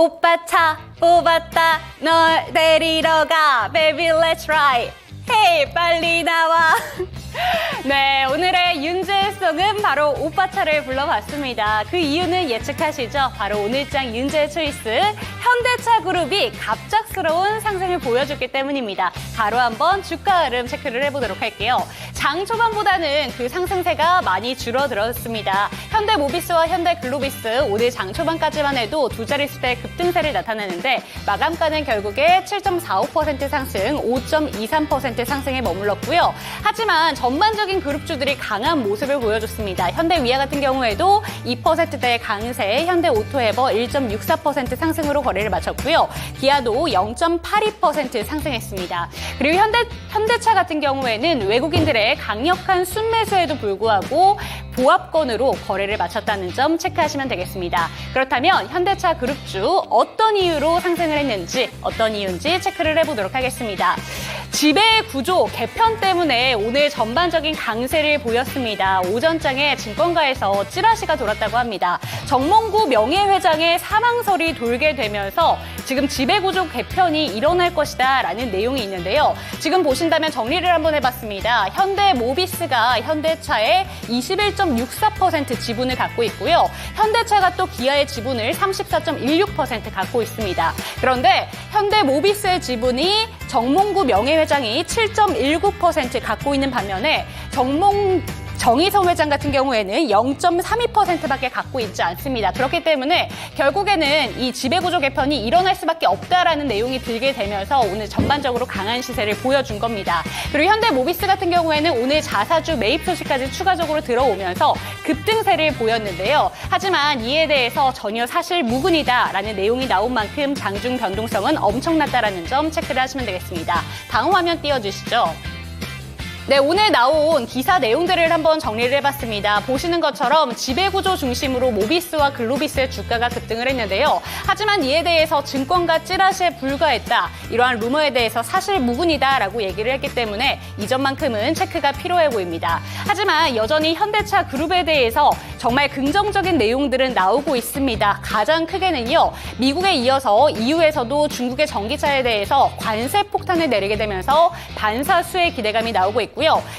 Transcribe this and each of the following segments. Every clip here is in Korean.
오빠 차 뽑았다 널 데리러 가 baby let's ride hey 빨리 나와. 네, 오늘의 윤재송은 바로 오빠 차를 불러봤습니다. 그 이유는 예측하시죠? 바로 오늘장 윤재의 초이스 현대차 그룹이 갑작스러운 상승을 보여줬기 때문입니다. 바로 한번 주가 흐름 체크를 해보도록 할게요. 장 초반보다는 그 상승세가 많이 줄어들었습니다. 현대모비스와 현대글로비스 오늘 장 초반까지만 해도 두 자릿수대 급등세를 나타내는데 마감가는 결국에 7.45% 상승, 5.23% 상승에 머물렀고요. 하지만 전반적인 그룹주들이 강한 모습을 보여줬습니다. 현대위아 같은 경우에도 2%대의 강세, 현대오토에버 1.64% 상승으로 거래를 마쳤고요. 기아도 0.82% 상승했습니다. 그리고 현대차 같은 경우에는 외국인들의 강력한 순매수에도 불구하고 보합권으로 거래를 마쳤다는 점 체크하시면 되겠습니다. 그렇다면 현대차 그룹주 어떤 이유로 상승을 했는지, 어떤 이유인지 체크를 해보도록 하겠습니다. 지배 구조 개편 때문에 오늘 전반적인 강세를 보였습니다. 오전장에 증권가에서 찌라시가 돌았다고 합니다. 정몽구 명예회장의 사망설이 돌게 되면서 지금 지배구조 개편이 일어날 것이다 라는 내용이 있는데요. 지금 보신다면 정리를 한번 해봤습니다. 현대모비스가 현대차의 21.64% 지분을 갖고 있고요. 현대차가 또 기아의 지분을 34.16% 갖고 있습니다. 그런데 현대모비스의 지분이 정몽구 명예회장이 7.19% 갖고 있는 반면에 정의선 회장 같은 경우에는 0.32%밖에 갖고 있지 않습니다. 그렇기 때문에 결국에는 이 지배구조 개편이 일어날 수밖에 없다라는 내용이 들게 되면서 오늘 전반적으로 강한 시세를 보여준 겁니다. 그리고 현대모비스 같은 경우에는 오늘 자사주 매입 소식까지 추가적으로 들어오면서 급등세를 보였는데요. 하지만 이에 대해서 전혀 사실 무근이다라는 내용이 나온 만큼 장중 변동성은 엄청났다라는 점 체크를 하시면 되겠습니다. 다음 화면 띄워주시죠. 네, 오늘 나온 기사 내용들을 한번 정리를 해봤습니다. 보시는 것처럼 지배구조 중심으로 모비스와 글로비스의 주가가 급등을 했는데요. 하지만 이에 대해서 증권가 찌라시에 불과했다. 이러한 루머에 대해서 사실 무근이다라고 얘기를 했기 때문에 이전만큼은 체크가 필요해 보입니다. 하지만 여전히 현대차 그룹에 대해서 정말 긍정적인 내용들은 나오고 있습니다. 가장 크게는요. 미국에 이어서 EU에서도 중국의 전기차에 대해서 관세 폭탄을 내리게 되면서 반사 수혜 기대감이 나오고 있고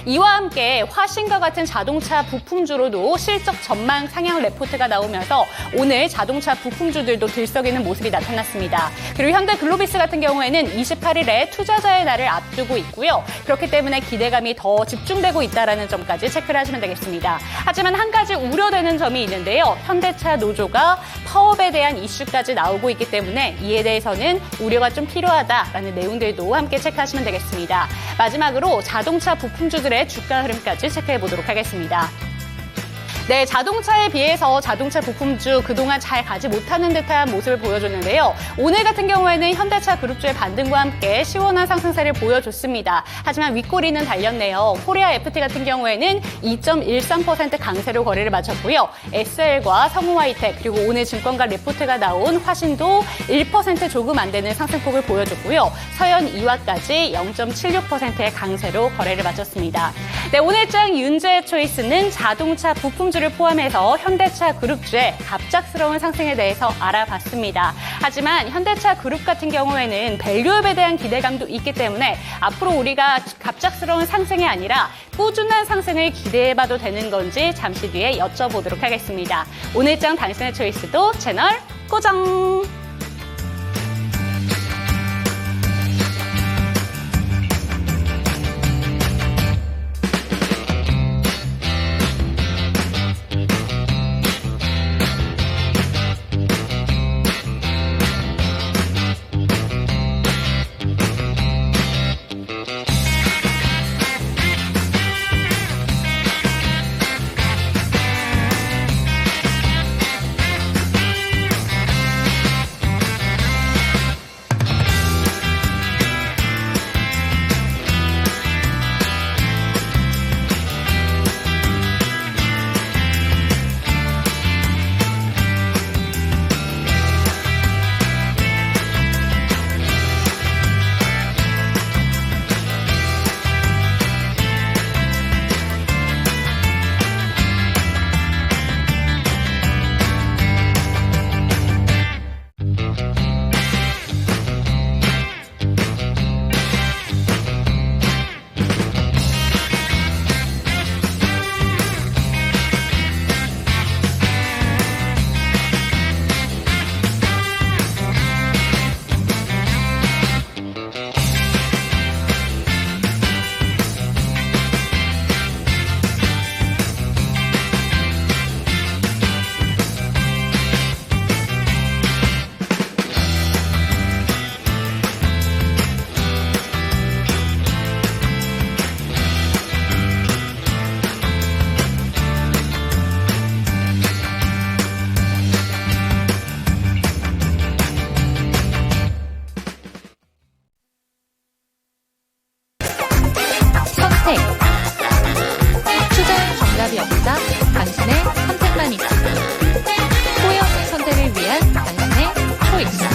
이와 함께 화신과 같은 자동차 부품주로도 실적 전망 상향 레포트가 나오면서 오늘 자동차 부품주들도 들썩이는 모습이 나타났습니다. 그리고 현대글로비스 같은 경우에는 28일에 투자자의 날을 앞두고 있고요. 그렇기 때문에 기대감이 더 집중되고 있다는 점까지 체크를 하시면 되겠습니다. 하지만 한 가지 우려되는 점이 있는데요. 현대차 노조가 파업에 대한 이슈까지 나오고 있기 때문에 이에 대해서는 우려가 좀 필요하다라는 내용들도 함께 체크하시면 되겠습니다. 마지막으로 자동차 부품주들의 주가 흐름까지 체크해 보도록 하겠습니다. 네, 자동차에 비해서 자동차 부품주 그동안 잘 가지 못하는 듯한 모습을 보여줬는데요. 오늘 같은 경우에는 현대차 그룹주의 반등과 함께 시원한 상승세를 보여줬습니다. 하지만 윗꼬리는 달렸네요. 코리아 FT 같은 경우에는 2.13% 강세로 거래를 마쳤고요. SL과 성우하이텍 그리고 오늘 증권가 레포트가 나온 화신도 1% 조금 안 되는 상승폭을 보여줬고요. 서현 이화까지 0.76%의 강세로 거래를 마쳤습니다. 네, 오늘장 윤재의 초이스는 자동차 부품주를 포함해서 현대차 그룹주의 갑작스러운 상승에 대해서 알아봤습니다. 하지만 현대차 그룹 같은 경우에는 밸류업에 대한 기대감도 있기 때문에 앞으로 우리가 갑작스러운 상승이 아니라 꾸준한 상승을 기대해봐도 되는 건지 잠시 뒤에 여쭤보도록 하겠습니다. 오늘장 당신의 초이스도 채널 고정! 선택. 투자의 정답이 없다. 당신의 선택만이다. 후회 없는 선택을 위한 당신의 초이스.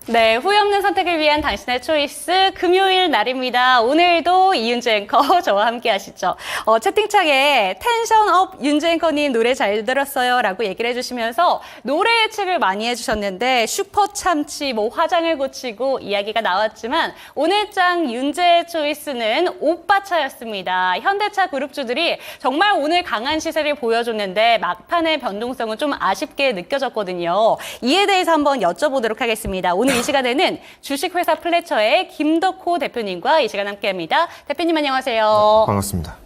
네, 후회 없는 선택을 위한 당신의 초이스 금요일 날입니다. 오늘도 이윤주 앵커 저와 함께 하시죠. 채팅창에 텐션업 윤주 앵커님 노래 잘 들었어요 라고 얘기를 해주시면서 노래 예측을 많이 해주셨는데 슈퍼참치 뭐 화장을 고치고 이야기가 나왔지만 오늘 장 윤주의 초이스는 오빠차였습니다. 현대차 그룹주들이 정말 오늘 강한 시세를 보여줬는데 막판의 변동성은 좀 아쉽게 느껴졌거든요. 이에 대해서 한번 여쭤보도록 하겠습니다. 오늘 이 시간에는 주식회사 플래처의 김덕호 대표님과 이 시간 함께합니다. 대표님 안녕하세요. 반갑습니다.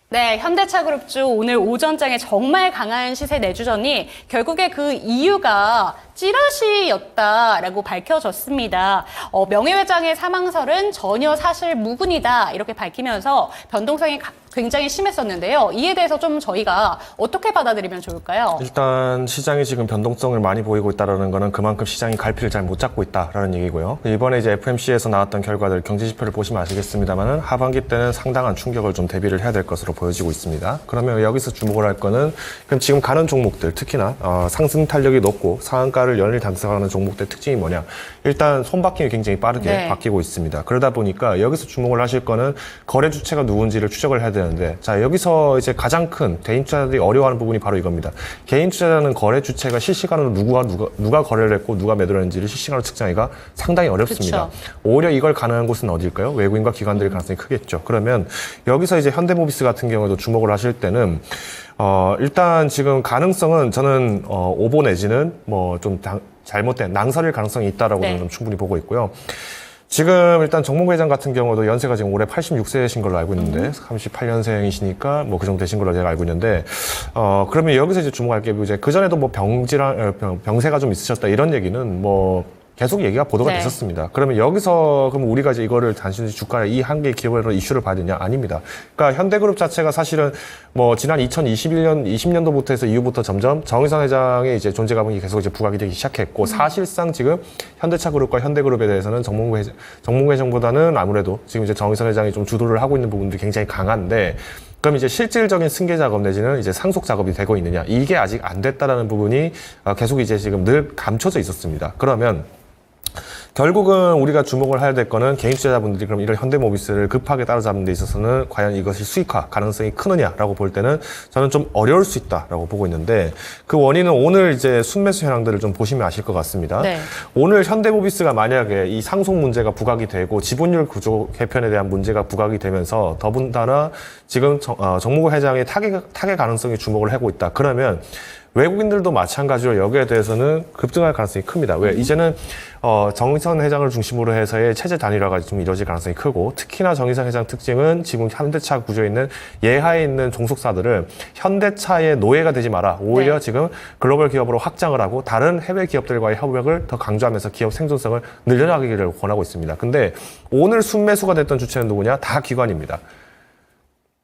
네, 현대차그룹주 오늘 오전장에 정말 강한 시세 내주더니 결국에 그 이유가 찌라시였다라고 밝혀졌습니다. 명예회장의 사망설은 전혀 사실 무근이다 이렇게 밝히면서 변동성이 굉장히 심했었는데요. 이에 대해서 좀 저희가 어떻게 받아들이면 좋을까요? 일단 시장이 지금 변동성을 많이 보이고 있다는 거는 그만큼 시장이 갈피를 잘 못 잡고 있다라는 얘기고요. 이번에 이제 FMC에서 나왔던 결과들 경제지표를 보시면 아시겠습니다만은 하반기 때는 상당한 충격을 좀 대비를 해야 될 것으로 보여지고 있습니다. 그러면 여기서 주목을 할 거는 그럼 지금 가는 종목들 특히나 상승 탄력이 높고 상한가를 연일 단속하는 종목들 특징이 뭐냐? 일단 손바뀜이 굉장히 빠르게 바뀌고 있습니다. 그러다 보니까 여기서 주목을 하실 거는 거래 주체가 누군지를 추적을 해야 되는데 자 여기서 이제 가장 큰 개인 투자자들이 어려워하는 부분이 바로 이겁니다. 개인 투자자는 거래 주체가 실시간으로 누가 거래를 했고 누가 매도를 했는지를 실시간으로 측정하기가 상당히 어렵습니다. 그쵸. 오히려 이걸 가능한 곳은 어딜까요? 외국인과 기관들의 가능성이 크겠죠. 그러면 여기서 이제 현대모비스 같은 경우도 주목을 하실 때는 일단 지금 가능성은 저는 오보 내지는 뭐 좀 잘못된 낭설일 가능성이 있다라고 저는 좀 충분히 보고 있고요. 지금 일단 정몽구 회장 같은 경우도 연세가 지금 올해 86세이신 걸로 알고 있는데 38년생이시니까 뭐 그 정도 되신 걸로 제가 알고 있는데 그러면 여기서 이제 주목할 게 이제 그 전에도 뭐 병세가 좀 있으셨다 이런 얘기는 뭐 계속 얘기가 보도가 됐었습니다. 그러면 여기서 그럼 우리가 이제 이거를 단순히 주가의 이 한 개의 기업으로 이슈를 봐야 되냐? 아닙니다. 그러니까 현대그룹 자체가 사실은 뭐 지난 2021년, 20년도부터 해서 이후부터 점점 정의선 회장의 이제 존재 감흥이 계속 이제 부각이 되기 시작했고 사실상 지금 현대차그룹과 현대그룹에 대해서는 정몽구 회장보다는 아무래도 지금 이제 정의선 회장이 좀 주도를 하고 있는 부분들이 굉장히 강한데 그럼 이제 실질적인 승계 작업 내지는 이제 상속 작업이 되고 있느냐? 이게 아직 안 됐다라는 부분이 계속 이제 지금 늘 감춰져 있었습니다. 그러면 결국은 우리가 주목을 해야 될 거는 개인 투자자분들이 그럼 이런 현대모비스를 급하게 따라잡는 데 있어서는 과연 이것이 수익화 가능성이 크느냐라고 볼 때는 저는 좀 어려울 수 있다라고 보고 있는데 그 원인은 오늘 이제 순매수 현황들을 좀 보시면 아실 것 같습니다. 오늘 현대모비스가 만약에 이 상속 문제가 부각이 되고 지분율 구조 개편에 대한 문제가 부각이 되면서 더군다나 지금 정몽구 회장의 타겟 가능성이 주목을 하고 있다. 그러면 외국인들도 마찬가지로 여기에 대해서는 급등할 가능성이 큽니다. 왜? 이제는 정의선 회장을 중심으로 해서의 체제 단일화가 좀 이루어질 가능성이 크고 특히나 정의선 회장 특징은 지금 현대차 구조에 있는 예하에 있는 종속사들을 현대차의 노예가 되지 마라. 오히려 지금 글로벌 기업으로 확장을 하고 다른 해외 기업들과의 협력을 더 강조하면서 기업 생존성을 늘려나가기를 권하고 있습니다. 근데 오늘 순매수가 됐던 주체는 누구냐? 다 기관입니다.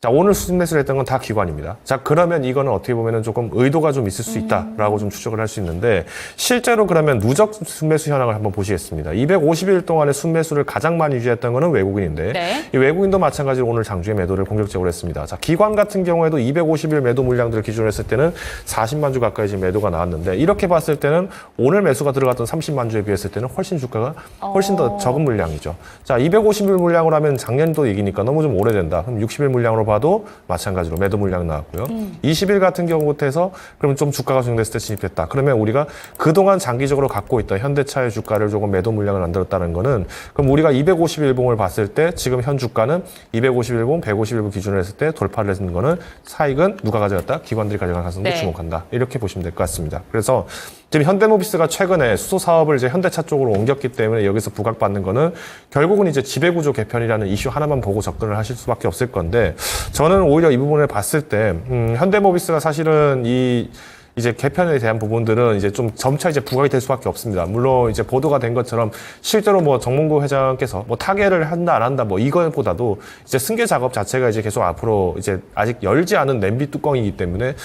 자, 오늘 순매수를 했던 건 다 기관입니다. 자, 그러면 이거는 어떻게 보면은 조금 의도가 좀 있을 수 있다라고 좀 추적을 할 수 있는데, 실제로 그러면 누적 순매수 현황을 한번 보시겠습니다. 250일 동안에 순매수를 가장 많이 유지했던 거는 외국인인데, 이 외국인도 마찬가지로 오늘 장중에 매도를 공격적으로 했습니다. 자, 기관 같은 경우에도 250일 매도 물량들을 기준으로 했을 때는 40만 주 가까이 지금 매도가 나왔는데, 이렇게 봤을 때는 오늘 매수가 들어갔던 30만 주에 비했을 때는 훨씬 주가가 훨씬 더 적은 물량이죠. 자, 250일 물량으로 하면 작년도 얘기니까 너무 좀 오래된다. 그럼 60일 물량으로 봐도 마찬가지로 매도 물량 나왔고요. 20일 같은 경우부터 해서 그러면 좀 주가가 조정됐을 때 진입됐다. 그러면 우리가 그동안 장기적으로 갖고 있던 현대차의 주가를 조금 매도 물량을 만들었다는 거는 그럼 우리가 250일봉을 봤을 때 지금 현 주가는 250일봉, 150일봉 기준으로 했을 때 돌파를 했는 거는 사익은 누가 가져갔다? 기관들이 가져갈 가능성도 주목한다. 이렇게 보시면 될 것 같습니다. 그래서 지금 현대모비스가 최근에 수소 사업을 이제 현대차 쪽으로 옮겼기 때문에 여기서 부각받는 거는 결국은 이제 지배구조 개편이라는 이슈 하나만 보고 접근을 하실 수밖에 없을 건데 저는 오히려 이 부분을 봤을 때 현대모비스가 사실은 이 이제 개편에 대한 부분들은 이제 좀 점차 이제 부각이 될 수밖에 없습니다. 물론 이제 보도가 된 것처럼 실제로 뭐 정몽구 회장께서 뭐 타결을 한다 안 한다 뭐 이거보다도 이제 승계 작업 자체가 이제 계속 앞으로 이제 아직 열지 않은 냄비 뚜껑이기 때문에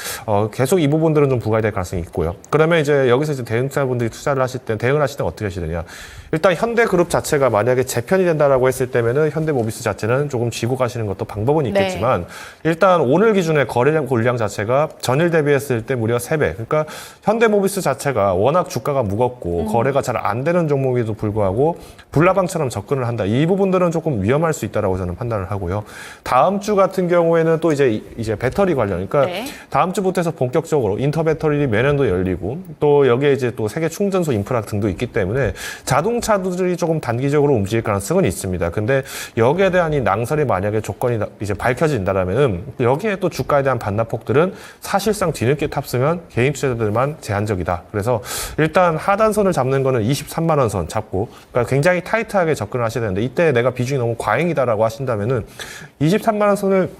계속 이 부분들은 좀 부각이 될 가능성이 있고요. 그러면 이제 여기서 이제 대응자분들이 투자를 하실 때 대응을 하실 때 어떻게 하시느냐? 일단 현대그룹 자체가 만약에 재편이 된다라고 했을 때면은 현대모비스 자체는 조금 쥐고 가시는 것도 방법은 있겠지만 일단 오늘 기준의 거래량 골량 자체가 전일 대비했을 때 무려 3배. 그러니까 현대모비스 자체가 워낙 주가가 무겁고 거래가 잘 안 되는 종목에도 불구하고 불나방처럼 접근을 한다. 이 부분들은 조금 위험할 수 있다라고 저는 판단을 하고요. 다음 주 같은 경우에는 또 이제 배터리 관련, 그러니까 다음 주부터 해서 본격적으로 인터배터리 매년도 열리고 또 여기에 이제 또 세계 충전소 인프라 등도 있기 때문에 자동차들이 조금 단기적으로 움직일 가능성은 있습니다. 근데 여기에 대한 이 낭설이 만약에 조건이 이제 밝혀진다라면은 여기에 또 주가에 대한 반납폭들은 사실상 뒤늦게 탑승한 개인 투자자들만 제한적이다. 그래서 일단 하단선을 잡는 거는 23만 원 선 잡고, 그러니까 굉장히 타이트하게 접근을 하셔야 되는데 이때 내가 비중이 너무 과잉이다라고 하신다면은 23만 원 선을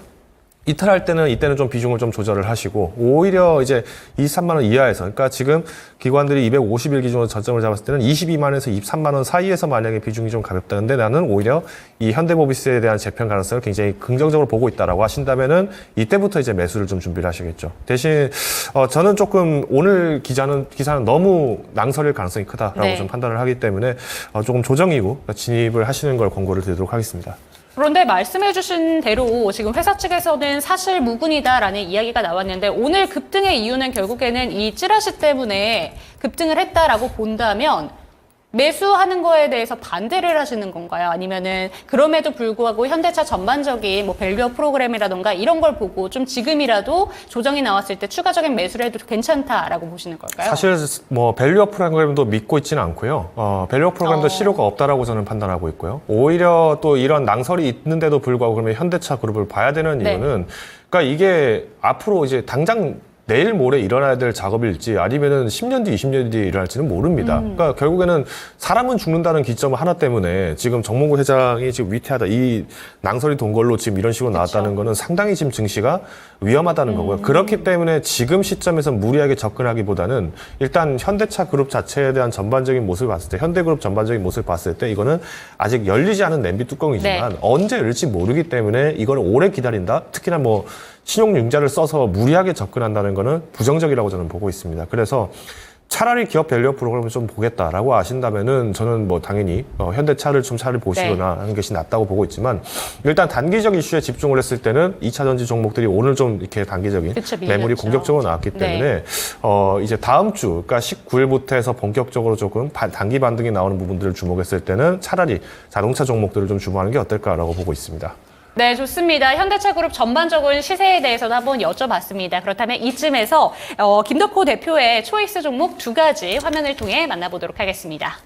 이탈할 때는 이때는 좀 비중을 좀 조절을 하시고 오히려 이제 23만 원 이하에서, 그러니까 지금 기관들이 250일 기준으로 저점을 잡았을 때는 22만원에서 23만 원 사이에서 만약에 비중이 좀 가볍다는데 나는 오히려 이 현대모비스에 대한 재편 가능성을 굉장히 긍정적으로 보고 있다라고 하신다면은 이때부터 이제 매수를 좀 준비를 하시겠죠. 대신 저는 조금 오늘 기사는 너무 낭설일 가능성이 크다라고 좀 판단을 하기 때문에 조금 조정이고 진입을 하시는 걸 권고를 드리도록 하겠습니다. 그런데 말씀해주신 대로 지금 회사 측에서는 사실 무근이다라는 이야기가 나왔는데 오늘 급등의 이유는 결국에는 이 찌라시 때문에 급등을 했다라고 본다면 매수하는 거에 대해서 반대를 하시는 건가요? 아니면은 그럼에도 불구하고 현대차 전반적인 뭐 밸류업 프로그램이라던가 이런 걸 보고 좀 지금이라도 조정이 나왔을 때 추가적인 매수를 해도 괜찮다라고 보시는 걸까요? 사실 뭐 밸류업 프로그램도 믿고 있지는 않고요. 밸류업 프로그램도 실효가 없다라고 저는 판단하고 있고요. 오히려 또 이런 낭설이 있는데도 불구하고 그러면 현대차 그룹을 봐야 되는 이유는 그러니까 이게 앞으로 이제 당장 내일 모레 일어나야 될 작업일지 아니면은 10년 뒤, 20년 뒤에 일어날지는 모릅니다. 그러니까 결국에는 사람은 죽는다는 기점 하나 때문에 지금 정몽구 회장이 지금 위태하다, 이 낭설이 돈 걸로 지금 이런 식으로 나왔다는 거는 상당히 지금 증시가 위험하다는 거고요. 그렇기 때문에 지금 시점에서 무리하게 접근하기보다는 일단 현대차 그룹 자체에 대한 전반적인 모습을 봤을 때, 현대그룹 전반적인 모습을 봤을 때 이거는 아직 열리지 않은 냄비 뚜껑이지만 언제 열릴지 모르기 때문에 이걸 오래 기다린다? 특히나 뭐 신용융자를 써서 무리하게 접근한다는 거는 부정적이라고 저는 보고 있습니다. 그래서 차라리 기업 밸류업 프로그램을 좀 보겠다라고 하신다면은 저는 뭐 당연히 현대차를 좀 차를 보시거나 하는 것이 낫다고 보고 있지만 일단 단기적 이슈에 집중을 했을 때는 2차 전지 종목들이 오늘 좀 이렇게 단기적인 매물이 공격적으로 나왔기 때문에 이제 다음 주, 그러니까 19일부터 해서 본격적으로 조금 단기 반등이 나오는 부분들을 주목했을 때는 차라리 자동차 종목들을 좀 주목하는 게 어떨까라고 보고 있습니다. 네, 좋습니다. 현대차 그룹 전반적인 시세에 대해서도 한번 여쭤봤습니다. 그렇다면 이쯤에서 김덕호 대표의 초이스 종목 2가지 화면을 통해 만나보도록 하겠습니다.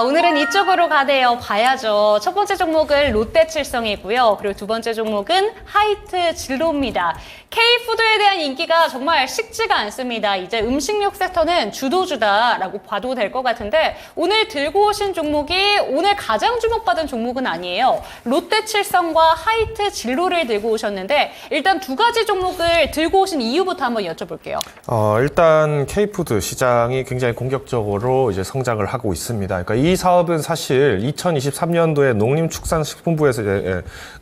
오늘은 이쪽으로 가네요. 봐야죠. 첫 번째 종목은 롯데칠성이고요. 그리고 두 번째 종목은 하이트 진로입니다. K푸드에 대한 인기가 정말 식지가 않습니다. 이제 음식료 섹터는 주도주다라고 봐도 될 것 같은데 오늘 들고 오신 종목이 오늘 가장 주목받은 종목은 아니에요. 롯데칠성과 하이트 진로를 들고 오셨는데 일단 2가지 종목을 들고 오신 이유부터 한번 여쭤볼게요. 일단 K푸드 시장이 굉장히 공격적으로 이제 성장을 하고 있습니다. 그러니까 이 사업은 사실 2023년도에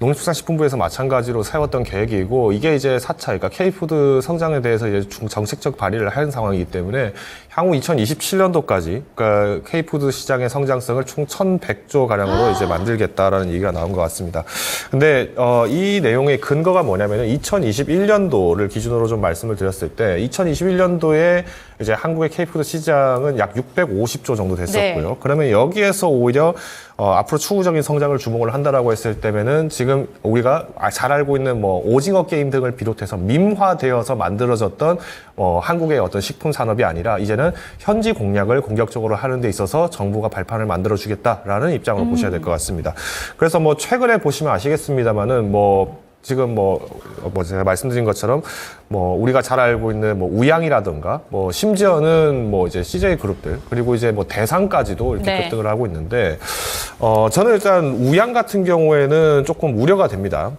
농림축산식품부에서 마찬가지로 세웠던 계획이고 이게 이제 4차, 그러니까 K푸드 성장에 대해서 이제 정책적 발의를 한 상황이기 때문에 향후 2027년도까지 그러니까 K푸드 시장의 성장성을 총 1,100조 가량으로 이제 만들겠다라는 얘기가 나온 것 같습니다. 근데 이 내용의 근거가 뭐냐면은 2021년도를 기준으로 좀 말씀을 드렸을 때 2021년도에 이제 한국의 K푸드 시장은 약 650조 정도 됐었고요. 그러면 여기에서 오히려 앞으로 추구적인 성장을 주목을 한다라고 했을 때면은 지금 우리가 잘 알고 있는 뭐 오징어 게임 등을 비롯해서 민화되어서 만들어졌던 한국의 어떤 식품 산업이 아니라 이제는 현지 공략을 공격적으로 하는 데 있어서 정부가 발판을 만들어 주겠다라는 입장으로 보셔야 될 것 같습니다. 그래서 뭐 최근에 보시면 아시겠습니다만은 뭐 지금 제가 말씀드린 것처럼 우리가 잘 알고 있는 우양이라든가 심지어는 이제 CJ 그룹들 그리고 이제 대상까지도 이렇게 네. 급등을 하고 있는데 저는 일단 우양 같은 경우에는 조금 우려가 됩니다.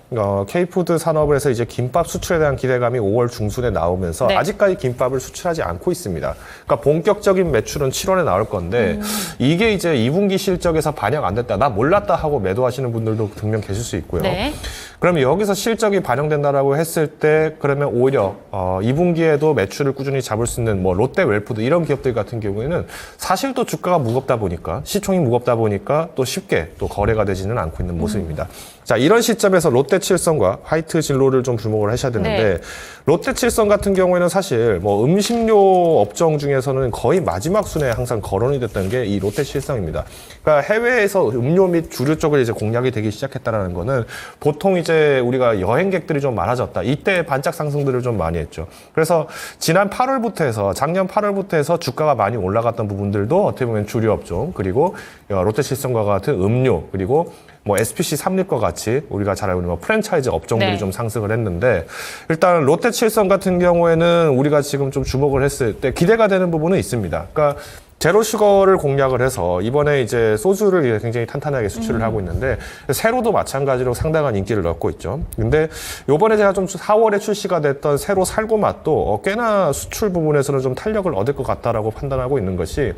K푸드 산업에서 이제 김밥 수출에 대한 기대감이 5월 중순에 나오면서 네. 아직까지 김밥을 수출하지 않고 있습니다. 그러니까 본격적인 매출은 7월에 나올 건데 이게 이제 2분기 실적에서 반영 안 됐다, 나 몰랐다 하고 매도하시는 분들도 분명 계실 수 있고요. 네. 그러면 여기서 실적이 반영된다라고 했을 때 그러면 오히려 2분기에도 매출을 꾸준히 잡을 수 있는 롯데 웰푸드 이런 기업들 같은 경우에는 사실 또 주가가 무겁다 보니까 시총이 무겁다 보니까 또 쉽게 또 거래가 되지는 않고 있는 모습입니다. 자, 이런 시점에서 롯데칠성과 화이트진로를 좀 주목을 하셔야 되는데 네. 롯데칠성 같은 경우에는 사실 음식료 업종 중에서는 거의 마지막 순에 항상 거론이 됐던 게 이 롯데칠성입니다. 그러니까 해외에서 음료 및 주류 쪽을 이제 공략이 되기 시작했다라는 거는 보통 이제 우리가 여행객들이 좀 많아졌다. 이때 반짝 상승들을 좀 많이 했죠. 그래서 지난 8월부터 해서 작년 8월부터 해서 주가가 많이 올라갔던 부분들도 어떻게 보면 주류 업종 그리고 롯데칠성과 같은 음료 그리고 SPC 삼립과 같이 우리가 잘 알고 있는 프랜차이즈 업종들이 네. 좀 상승을 했는데 일단 롯데칠성 같은 경우에는 우리가 지금 좀 주목을 했을 때 기대가 되는 부분은 있습니다. 그러니까 제로슈거를 공략을 해서 이번에 이제 소주를 굉장히 탄탄하게 수출을 하고 있는데 세로도 마찬가지로 상당한 인기를 얻고 있죠. 근데 요번에 제가 좀 4월에 출시가 됐던 세로 살구 맛도 꽤나 수출 부분에서는 좀 탄력을 얻을 것 같다라고 판단하고 있는 것이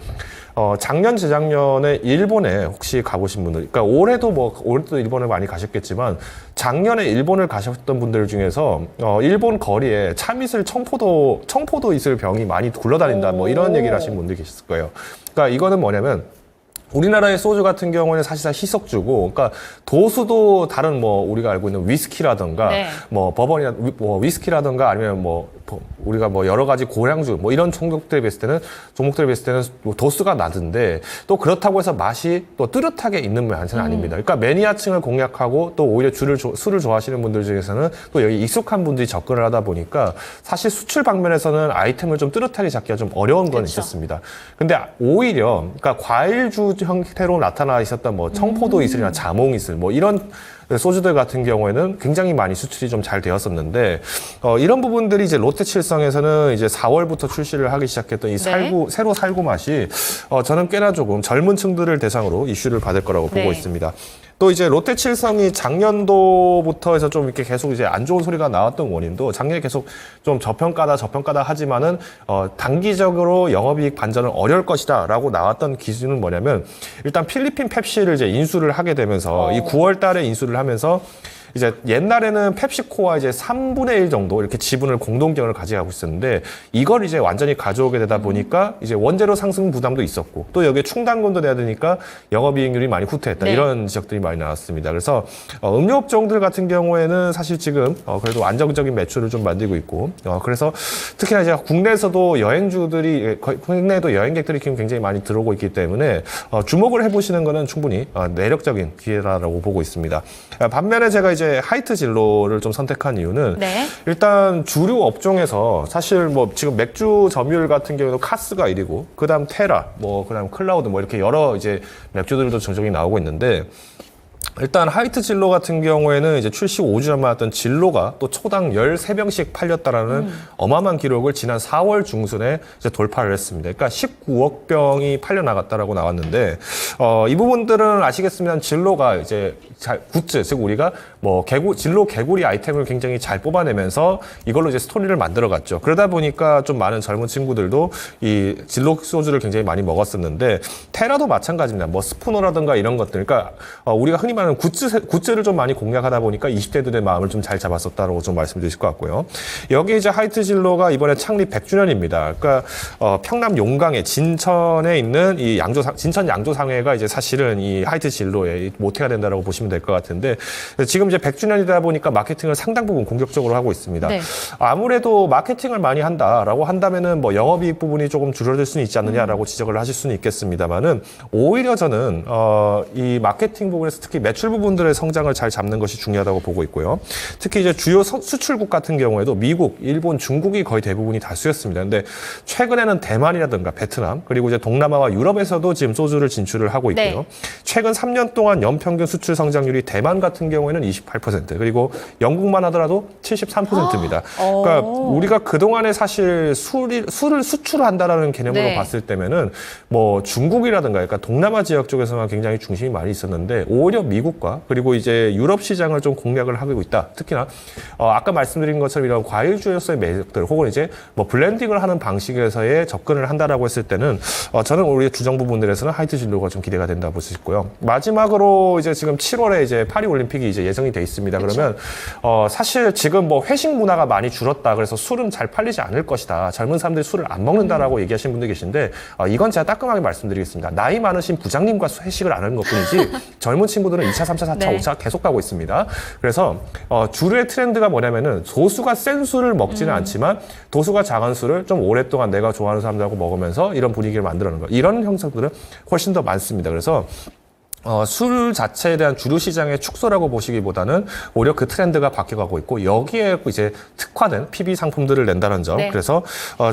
작년 재작년에 일본에 혹시 가보신 분들, 그러니까 올해도 일본을 많이 가셨겠지만 작년에 일본을 가셨던 분들 중에서 일본 거리에 참이슬 청포도 이슬 병이 많이 굴러다닌다 이런 얘기를 하신 분들이 계셨을 거예요. 그러니까 이거는 뭐냐면 우리나라의 소주 같은 경우에는 사실상 희석주고, 그러니까 도수도 다른 우리가 알고 있는 위스키라든가 네. 버번이나 위스키라든가 아니면 우리가 여러 가지 고량주 이런 종목들에 비했을 때는 도수가 낮은데 또 그렇다고 해서 맛이 또 뚜렷하게 있는 맛은 아닙니다. 그러니까 매니아층을 공략하고 또 오히려 술을 좋아하시는 분들 중에서는 또 여기 익숙한 분들이 접근을 하다 보니까 사실 수출 방면에서는 아이템을 좀 뚜렷하게 잡기가 좀 어려운 건 그쵸. 있었습니다. 근데 오히려 그러니까 과일주 형태로 나타나 있었던 청포도 이슬이나 자몽 이슬 이런 소주들 같은 경우에는 굉장히 많이 수출이 좀 잘 되었었는데 이런 부분들이 이제 롯데칠성에서는 이제 4월부터 출시를 하기 시작했던 이 세로 살구 맛이 저는 꽤나 조금 젊은 층들을 대상으로 이슈를 받을 거라고 네. 보고 있습니다. 또 이제 롯데칠성이 작년도부터 해서 좀 이렇게 계속 이제 안 좋은 소리가 나왔던 원인도 작년에 계속 좀 저평가다 하지만은 단기적으로 영업이익 반전은 어려울 것이다라고 나왔던 기준은 뭐냐면 일단 필리핀 펩시를 이제 인수를 하게 되면서 이 9월 달에 인수를 하면서 이제 옛날에는 펩시코와 이제 3분의 1 정도 이렇게 지분을 공동경영을 가져가고 있었는데 이걸 이제 완전히 가져오게 되다 보니까 이제 원재료 상승 부담도 있었고 또 여기에 충당금도 내야 되니까 영업이익률이 많이 후퇴했다. 네. 이런 지적들이 많이 나왔습니다. 그래서 음료업종들 같은 경우에는 사실 지금 그래도 안정적인 매출을 좀 만들고 있고 그래서 특히나 이제 국내에서도 국내에도 여행객들이 지금 굉장히 많이 들어오고 있기 때문에 주목을 해보시는 거는 충분히 매력적인 기회라고 보고 있습니다. 반면에 제가 이제 하이트 진로를 좀 선택한 이유는 네. 일단 주류 업종에서 사실 지금 맥주 점유율 같은 경우도 카스가 1위고 그다음 테라 그다음 클라우드 이렇게 여러 이제 맥주들도 종종이 나오고 있는데 일단 하이트 진로 같은 경우에는 이제 출시 5주 전에 나왔던 진로가 또 초당 13병씩 팔렸다라는 어마어마한 기록을 지난 4월 중순에 이제 돌파를 했습니다. 그러니까 19억 병이 팔려 나갔다라고 나왔는데 이 부분들은 아시겠지만 진로가 이제 굿즈, 즉 우리가 진로 개구리 아이템을 굉장히 잘 뽑아내면서 이걸로 이제 스토리를 만들어갔죠. 그러다 보니까 좀 많은 젊은 친구들도 이 진로 소주를 굉장히 많이 먹었었는데 테라도 마찬가지입니다. 스푸너라든가 이런 것들, 그러니까 우리가 흔히 말하는 굿즈를 좀 많이 공략하다 보니까 20대들의 마음을 좀 잘 잡았었다라고 좀 말씀드릴 것 같고요. 여기 이제 하이트 진로가 이번에 창립 100주년입니다. 그러니까 평남 용강에 진천에 있는 이 진천 양조상회가 이제 사실은 이 하이트 진로의 모태가 된다라고 보시면 될 것 같은데 지금 이제 100주년이다 보니까 마케팅을 상당 부분 공격적으로 하고 있습니다. 네. 아무래도 마케팅을 많이 한다라고 한다면은 영업이익 부분이 조금 줄어들 수는 있지 않느냐라고 지적을 하실 수는 있겠습니다만은 오히려 저는 이 마케팅 부분에서 특히 매출 부분들의 성장을 잘 잡는 것이 중요하다고 보고 있고요. 특히 이제 주요 수출국 같은 경우에도 미국, 일본, 중국이 거의 대부분이 다수였습니다. 근데 최근에는 대만이라든가 베트남 그리고 이제 동남아와 유럽에서도 지금 소주를 진출을 하고 있고요. 네. 최근 3년 동안 연평균 수출 성장률이 대만 같은 경우에는 28%, 그리고 영국만 하더라도 73%입니다. 그러니까 우리가 그동안에 사실 술을 수출한다라는 개념으로 네. 봤을 때면은 뭐 중국이라든가 그러니까 동남아 지역 쪽에서만 굉장히 중심이 많이 있었는데, 오히려 미국과 그리고 이제 유럽 시장을 좀 공략을 하고 있다. 특히나 아까 말씀드린 것처럼 이런 과일주로서의 매력들 혹은 이제 뭐 블렌딩을 하는 방식에서의 접근을 한다라고 했을 때는 저는 우리 주정 부분들에서는 하이트 진로가 좀 기대가 된다 볼 수 있고요. 마지막으로 이제 지금 7월에 이제 파리 올림픽이 이제 예정이 돼 있습니다. 그쵸. 그러면 사실 지금 뭐 회식 문화가 많이 줄었다. 그래서 술은 잘 팔리지 않을 것이다. 젊은 사람들이 술을 안 먹는다라고 얘기하시는 분들 계신데, 이건 제가 따끔하게 말씀드리겠습니다. 나이 많으신 부장님과 회식을 안 하는 것뿐이지 젊은 친구들은 2차, 3차, 4차, 네. 5차 계속 가고 있습니다. 그래서 주류의 트렌드가 뭐냐면은 도수가 센 술을 먹지는 않지만 도수가 작은 술을 좀 오랫동안 내가 좋아하는 사람들하고 먹으면서 이런 분위기를 만들어내는 거. 이런 형성들은 훨씬 더 많습니다. 그래서 술 자체에 대한 주류 시장의 축소라고 보시기보다는 오히려 그 트렌드가 바뀌어가고 있고, 여기에 이제 특화된 PB 상품들을 낸다는 점. 네. 그래서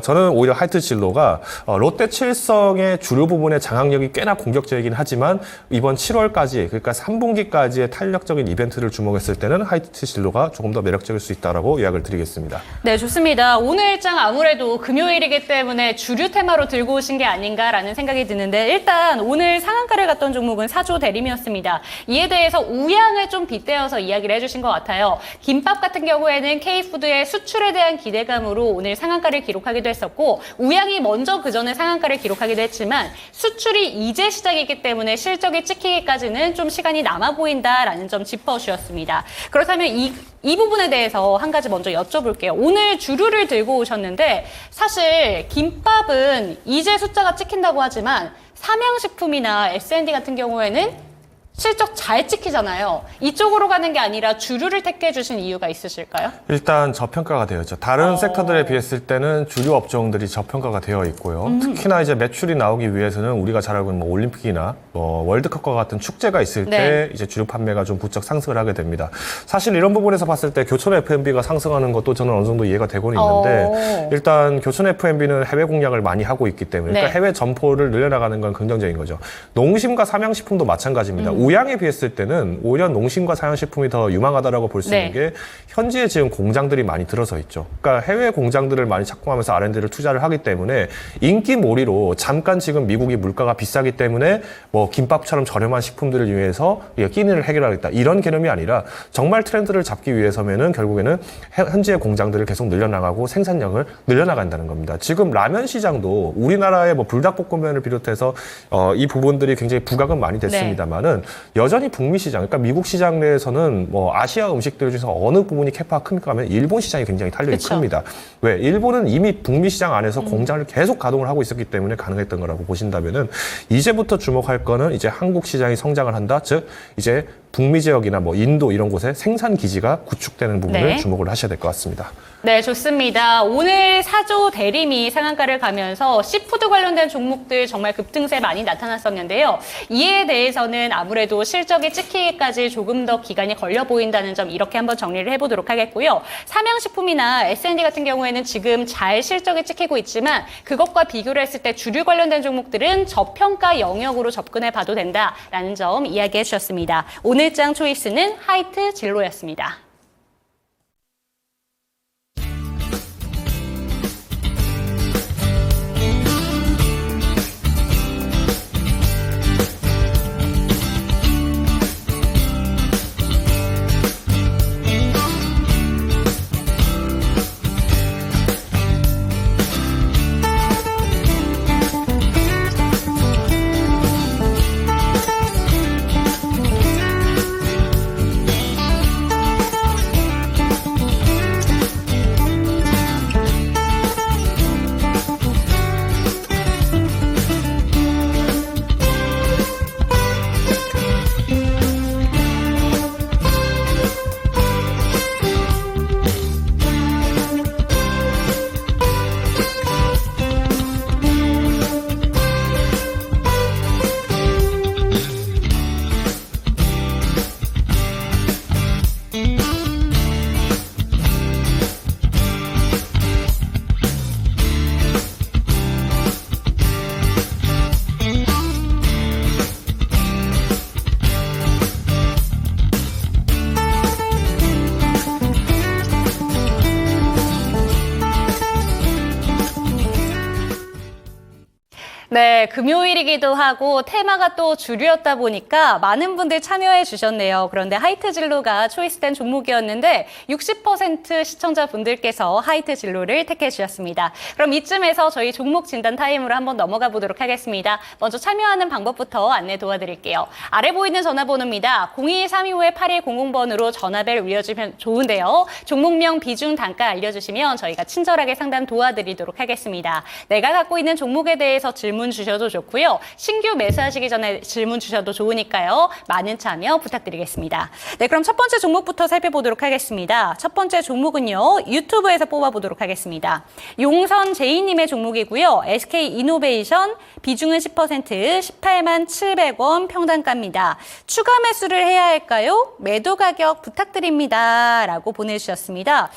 저는 오히려 하이트 진로가 롯데 칠성의 주류 부분의 장악력이 꽤나 공격적이긴 하지만 이번 7월까지, 그러니까 3분기까지의 탄력적인 이벤트를 주목했을 때는 하이트 진로가 조금 더 매력적일 수 있다라고 이야기를 드리겠습니다. 네, 좋습니다. 오늘 일정 아무래도 금요일이기 때문에 주류 테마로 들고 오신 게 아닌가라는 생각이 드는데, 일단 오늘 상한가를 갔던 종목은 사조 대림이었습니다. 이에 대해서 우양을 좀 빗대어서 이야기를 해주신 것 같아요. 김밥 같은 경우에는 K푸드의 수출에 대한 기대감으로 오늘 상한가를 기록하기도 했었고, 우양이 먼저 그 전에 상한가를 기록하기도 했지만 수출이 이제 시작이기 때문에 실적이 찍히기까지는 좀 시간이 남아 보인다라는 점 짚어주셨습니다. 그렇다면 이 부분에 대해서 한 가지 먼저 여쭤볼게요. 오늘 주류를 들고 오셨는데, 사실 김밥은 이제 숫자가 찍힌다고 하지만 삼양식품이나 S&D 같은 경우에는 실적 잘 찍히잖아요. 이쪽으로 가는 게 아니라 주류를 택해 주신 이유가 있으실까요? 일단 저평가가 되어 있죠. 다른 섹터들에 비했을 때는 주류 업종들이 저평가가 되어 있고요. 특히나 이제 매출이 나오기 위해서는 우리가 잘 알고 있는 뭐 올림픽이나 뭐 월드컵과 같은 축제가 있을 네. 때 이제 주류 판매가 좀 부쩍 상승을 하게 됩니다. 사실 이런 부분에서 봤을 때 교촌 F&B가 상승하는 것도 저는 어느 정도 이해가 되고는 있는데, 일단 교촌 F&B는 해외 공략을 많이 하고 있기 때문에 네. 그러니까 해외 점포를 늘려나가는 건 긍정적인 거죠. 농심과 삼양식품도 마찬가지입니다. 우양에 비했을 때는 오히려 농심과 삼양식품이 더 유망하다라고 볼 수 네. 있는 게, 현지에 지금 공장들이 많이 들어서 있죠. 그러니까 해외 공장들을 많이 착공하면서 R&D를 투자를 하기 때문에 인기몰이로 잠깐 지금 미국이 물가가 비싸기 때문에 뭐 김밥처럼 저렴한 식품들을 위해서 끼니를 해결하겠다, 이런 개념이 아니라 정말 트렌드를 잡기 위해서면은 결국에는 현지의 공장들을 계속 늘려나가고 생산량을 늘려나간다는 겁니다. 지금 라면 시장도 우리나라의 뭐 불닭볶음면을 비롯해서 이 부분들이 굉장히 부각은 많이 됐습니다만은 여전히 북미 시장, 그러니까 미국 시장 내에서는 뭐 아시아 음식들 중에서 어느 부분이 캐파가 큽니까 하면 일본 시장이 굉장히 탄력이 그쵸. 큽니다. 왜? 일본은 이미 북미 시장 안에서 공장을 계속 가동을 하고 있었기 때문에 가능했던 거라고 보신다면은, 이제부터 주목할 거는 이제 한국 시장이 성장을 한다. 즉 이제 북미 지역이나 뭐 인도 이런 곳에 생산 기지가 구축되는 부분을 네. 주목을 하셔야 될 것 같습니다. 네, 좋습니다. 오늘 사조 대림이 상한가를 가면서 시푸드 관련된 종목들 정말 급등세 많이 나타났었는데요. 이에 대해서는 아무래도 실적이 찍히기까지 조금 더 기간이 걸려 보인다는 점, 이렇게 한번 정리를 해보도록 하겠고요. 삼양식품이나 S&D 같은 경우에는 지금 잘 실적이 찍히고 있지만 그것과 비교를 했을 때 주류 관련된 종목들은 저평가 영역으로 접근해 봐도 된다라는 점 이야기해 주셨습니다. 오늘장 초이스는 하이트 진로였습니다. 네, 금요일이기도 하고 테마가 또 주류였다 보니까 많은 분들 참여해 주셨네요. 그런데 하이트 진로가 초이스된 종목이었는데 60% 시청자분들께서 하이트 진로를 택해 주셨습니다. 그럼 이쯤에서 저희 종목 진단 타임으로 한번 넘어가 보도록 하겠습니다. 먼저 참여하는 방법부터 안내 도와드릴게요. 아래 보이는 전화번호입니다. 02-325-8100번으로 전화벨 울려주면 좋은데요. 종목명, 비중, 단가 알려주시면 저희가 친절하게 상담 도와드리도록 하겠습니다. 내가 갖고 있는 종목에 대해서 질문 주셔도 좋고요. 신규 매수하시기 전에 질문 주셔도 좋으니까요. 많은 참여 부탁드리겠습니다. 네, 그럼 첫 번째 종목부터 살펴보도록 하겠습니다. 첫 번째 종목은요. 유튜브에서 뽑아보도록 하겠습니다. 용선 제이님의 종목이고요. SK이노베이션 비중은 10%, 187,000원 평단가입니다. 추가 매수를 해야 할까요? 매도 가격 부탁드립니다. 라고 보내주셨습니다.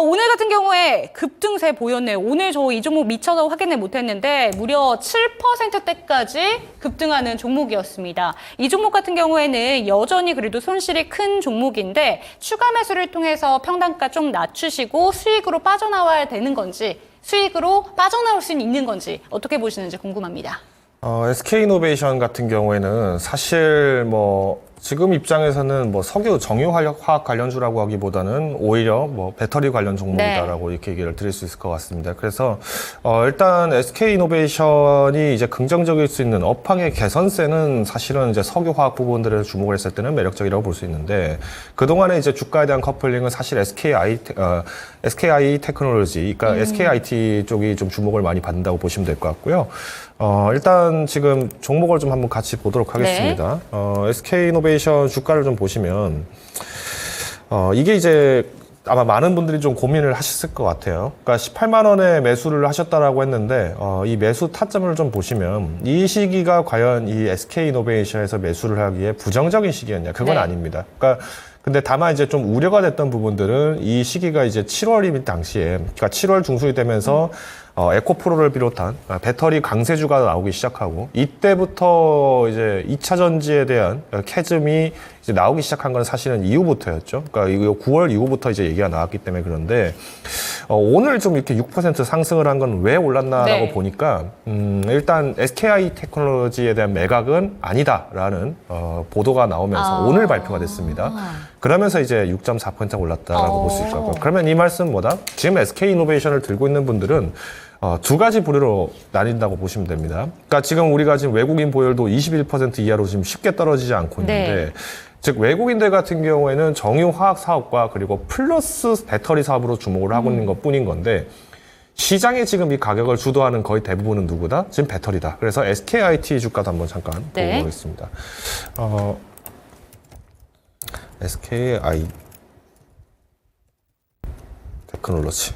오늘 같은 경우에 급등세 보였네요. 오늘 저 이 종목 미처 확인을 못했는데 무려 7%대까지 급등하는 종목이었습니다. 이 종목 같은 경우에는 여전히 그래도 손실이 큰 종목인데 추가 매수를 통해서 평단가 좀 낮추시고 수익으로 빠져나와야 되는 건지 수익으로 빠져나올 수 있는 건지 어떻게 보시는지 궁금합니다. SK이노베이션 같은 경우에는 사실 지금 입장에서는 석유 정유화학 관련주라고 하기보다는 오히려 배터리 관련 종목이다라고 이렇게 얘기를 드릴 수 있을 것 같습니다. 그래서 일단 SK이노베이션이 이제 긍정적일 수 있는 업황의 개선세는 사실은 이제 석유화학 부분들에 주목을 했을 때는 매력적이라고 볼 수 있는데 그동안에 이제 주가에 대한 커플링은 사실 SKI 테크놀로지, 그러니까 SKIT 쪽이 좀 주목을 많이 받는다고 보시면 될 것 같고요. 일단 지금 종목을 좀 한번 같이 보도록 하겠습니다. SK이노베이션 주가를 좀 보시면, 이게 이제 아마 많은 분들이 좀 고민을 하셨을 것 같아요. 그러니까 18만 원에 매수를 하셨다라고 했는데, 이 매수 타점을 좀 보시면, 이 시기가 과연 이 SK이노베이션에서 매수를 하기에 부정적인 시기였냐? 그건 네. 아닙니다. 그러니까 근데 다만 이제 좀 우려가 됐던 부분들은 이 시기가 이제 7월이 당시에, 그러니까 7월 중순이 되면서 에코프로를 비롯한 배터리 강세주가 나오기 시작하고 이때부터 이제 2차 전지에 대한 캐즘이 이제 나오기 시작한 건 사실은 이후부터였죠. 그러니까 이거 9월 이후부터 이제 얘기가 나왔기 때문에 그런데 오늘 좀 이렇게 6% 상승을 한 건 왜 올랐나라고 네. 보니까 일단 SKI 테크놀로지에 대한 매각은 아니다라는 보도가 나오면서 오늘 발표가 됐습니다. 그러면서 이제 6.4% 올랐다라고 볼 수 있을 것 같고요. 그러면 이 말씀은 뭐다? 지금 SK이노베이션을 들고 있는 분들은 두 가지 부류로 나뉜다고 보시면 됩니다. 그러니까 지금 우리가 지금 외국인 보유율도 21% 이하로 지금 쉽게 떨어지지 않고 있는데 네. 즉 외국인들 같은 경우에는 정유화학 사업과 그리고 플러스 배터리 사업으로 주목을 하고 있는 것뿐인 건데 시장에 지금 이 가격을 주도하는 거의 대부분은 누구다? 지금 배터리다. 그래서 SKIT 주가도 한번 잠깐 네. 보고 보겠습니다. SKI 테크놀로지.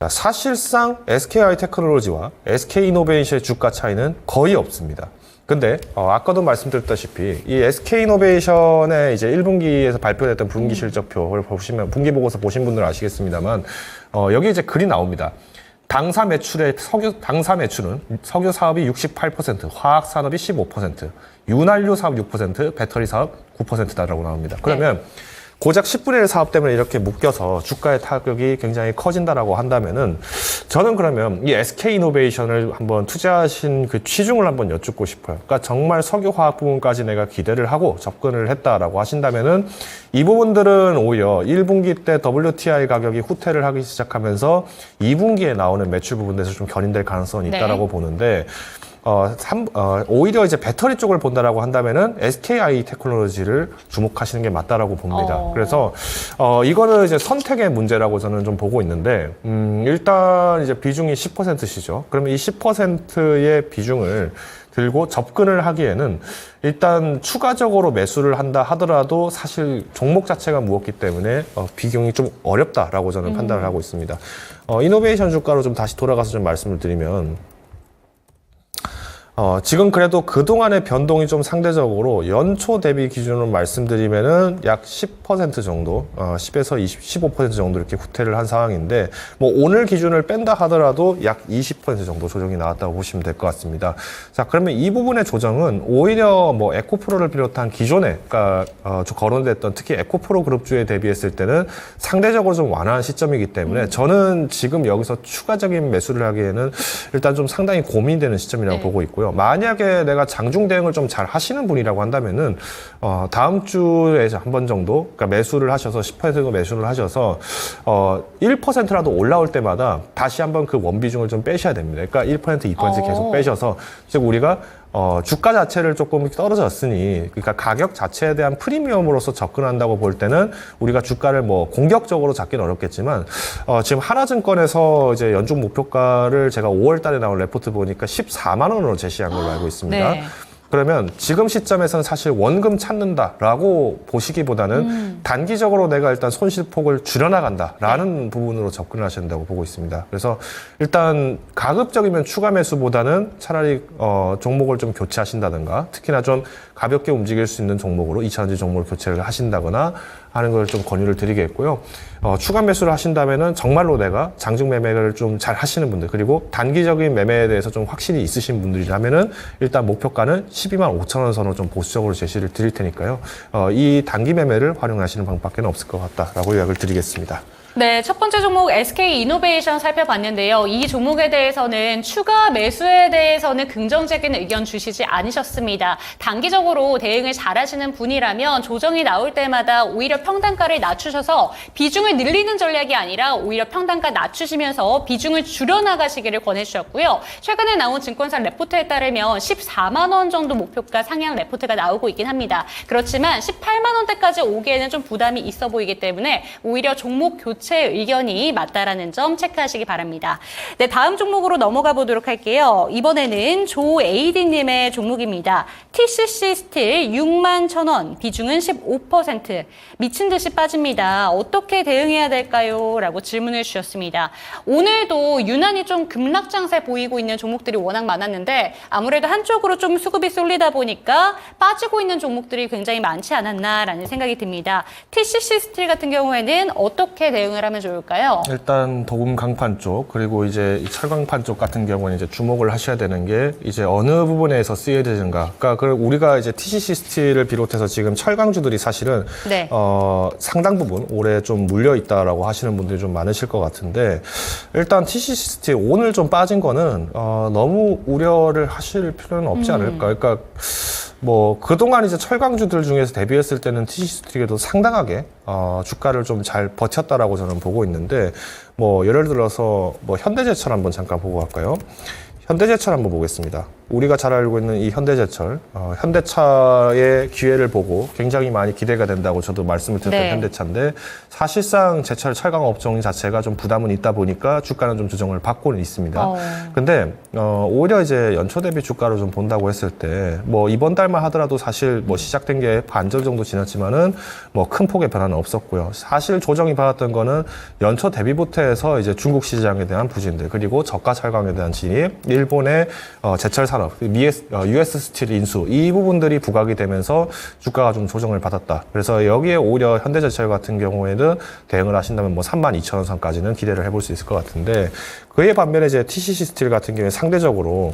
자, 사실상 SKI 테크놀로지와 SK이노베이션의 주가 차이는 거의 없습니다. 근데 아까도 말씀드렸다시피 이 SK이노베이션의 이제 1분기에서 발표됐던 분기 실적표를 보시면 분기 보고서 보신 분들은 아시겠습니다만 여기 이제 글이 나옵니다. 당사 매출은 석유 사업이 68%, 화학 산업이 15%, 윤활유 사업 6%, 배터리 사업 9%다라고 나옵니다. 그러면 고작 10분의 1 사업 때문에 이렇게 묶여서 주가의 타격이 굉장히 커진다라고 한다면은 저는 그러면 이 SK이노베이션을 한번 투자하신 그 취중을 한번 여쭙고 싶어요. 그러니까 정말 석유화학 부분까지 내가 기대를 하고 접근을 했다라고 하신다면은 이 부분들은 오히려 1분기 때 WTI 가격이 후퇴를 하기 시작하면서 2분기에 나오는 매출 부분에서 좀 견인될 가능성이 있다라고 보는데 오히려 이제 배터리 쪽을 본다라고 한다면은 SKI 테크놀로지를 주목하시는 게 맞다라고 봅니다. 그래서 이거는 이제 선택의 문제라고 저는 좀 보고 있는데 일단 이제 비중이 10%시죠. 그러면 이 10%의 비중을 들고 접근을 하기에는 일단 추가적으로 매수를 한다 하더라도 사실 종목 자체가 무겁기 때문에 비중이 좀 어렵다라고 저는 판단을 하고 있습니다. 이노베이션 주가로 좀 다시 돌아가서 좀 말씀을 드리면 지금 그래도 그동안의 변동이 좀 상대적으로 연초 대비 기준으로 말씀드리면은 약 10% 정도, 10에서 15% 정도 이렇게 후퇴를 한 상황인데, 뭐 오늘 기준을 뺀다 하더라도 약 20% 정도 조정이 나왔다고 보시면 될 것 같습니다. 자, 그러면 이 부분의 조정은 오히려 뭐 에코프로를 비롯한 기존에, 그러니까 거론됐던 특히 에코프로 그룹주에 대비했을 때는 상대적으로 좀 완화한 시점이기 때문에 저는 지금 여기서 추가적인 매수를 하기에는 일단 좀 상당히 고민이 되는 시점이라고 보고 있고요. 만약에 내가 장중 대응을 좀 잘 하시는 분이라고 한다면은 다음 주에 한 번 정도, 그러니까 매수를 하셔서 10% 정도 매수를 하셔서 1%라도 올라올 때마다 다시 한번 그 원비중을 좀 빼셔야 됩니다. 그러니까 1%, 2% 계속 빼셔서 즉 우리가 주가 자체를 조금 떨어졌으니, 그러니까 가격 자체에 대한 프리미엄으로서 접근한다고 볼 때는 우리가 주가를 뭐 공격적으로 잡기는 어렵겠지만, 지금 하나증권에서 이제 연중 목표가를 제가 5월 달에 나온 레포트 보니까 14만 원으로 제시한 걸로 알고 있습니다. 네. 그러면 지금 시점에서는 사실 원금 찾는다라고 보시기보다는 단기적으로 내가 일단 손실폭을 줄여나간다라는 부분으로 접근을 하셔야 된다고 보고 있습니다. 그래서 일단 가급적이면 추가 매수보다는 차라리 종목을 좀 교체하신다든가, 특히나 좀 가볍게 움직일 수 있는 종목으로 2차전지 종목을 교체를 하신다거나 하는 걸 좀 권유를 드리겠고요. 추가 매수를 하신다면은 정말로 내가 장중 매매를 좀 잘 하시는 분들, 그리고 단기적인 매매에 대해서 좀 확신이 있으신 분들이라면은 일단 목표가는 12만 5천 원 선으로 좀 보수적으로 제시를 드릴 테니까요. 이 단기 매매를 활용하시는 방법밖에 없을 것 같다라고 요약을 드리겠습니다. 네, 첫 번째 종목 SK 이노베이션 살펴봤는데요. 이 종목에 대해서는 추가 매수에 대해서는 긍정적인 의견 주시지 않으셨습니다. 단기적으로 대응을 잘하시는 분이라면 조정이 나올 때마다 오히려 평단가를 낮추셔서 비중을 늘리는 전략이 아니라 오히려 평단가 낮추시면서 비중을 줄여나가시기를 권해주셨고요. 최근에 나온 증권사 레포트에 따르면 14만 원 정도 목표가 상향 레포트가 나오고 있긴 합니다. 그렇지만 18만 원대까지 오기에는 좀 부담이 있어 보이기 때문에 오히려 종목 교체 의견이 맞다라는 점 체크하시기 바랍니다. 네, 다음 종목으로 넘어가 보도록 할게요. 이번에는 조AD님의 종목입니다. TCC 스틸 6만 1,000원, 비중은 15%. 미친 듯이 빠집니다. 어떻게 대응해야 될까요? 라고 질문을 주셨습니다. 오늘도 유난히 좀 급락장세 보이고 있는 종목들이 워낙 많았는데 아무래도 한쪽으로 좀 수급이 쏠리다 보니까 빠지고 있는 종목들이 굉장히 많지 않았나라는 생각이 듭니다. TCC 스틸 같은 경우에는 어떻게 대응을 하면 좋을까요? 일단 도금 강판 쪽, 그리고 이제 이 철강판 쪽 같은 경우는 이제 주목을 하셔야 되는 게 이제 어느 부분에서 쓰여야 되는가. 그러니까 우리가 이제 TCC 스틸을 비롯해서 지금 철강주들이 사실은 네. 상당 부분 올해 좀 물려 있다라고 하시는 분들이 좀 많으실 것 같은데, 일단 TCC 스틸 오늘 좀 빠진 거는 너무 우려를 하실 필요는 없지 않을까. 그러니까 뭐 그동안 이제 철강주들 중에서 대비했을 때는 TCC 스틸에도 상당하게 주가를 좀 잘 버텼다라고 저는 보고 있는데, 뭐 예를 들어서 뭐 현대제철 한번 잠깐 보고 갈까요? 현대제철 한번 보겠습니다. 우리가 잘 알고 있는 이 현대제철, 현대차의 기회를 보고 굉장히 많이 기대가 된다고 저도 말씀을 드렸던 네. 현대차인데, 사실상 제철 철강 업종 자체가 좀 부담은 있다 보니까 주가는 좀 조정을 받고는 있습니다. 근데 오히려 이제 연초 대비 주가로 좀 본다고 했을 때, 뭐 이번 달만 하더라도 사실 뭐 시작된 게 반절 정도 지났지만은 뭐 큰 폭의 변화는 없었고요. 사실 조정이 받았던 거는 연초 대비부터 해서 이제 중국 시장에 대한 부진들, 그리고 저가 철강에 대한 진입, 일본의 제철 산업, US 스틸 인수, 이 부분들이 부각이 되면서 주가가 좀 조정을 받았다. 그래서 여기에 오히려 현대제철 같은 경우에는 대응을 하신다면 뭐 32,000원 선까지는 기대를 해볼 수 있을 것 같은데, 그에 반면에 이제 TCC 스틸 같은 경우에 상대적으로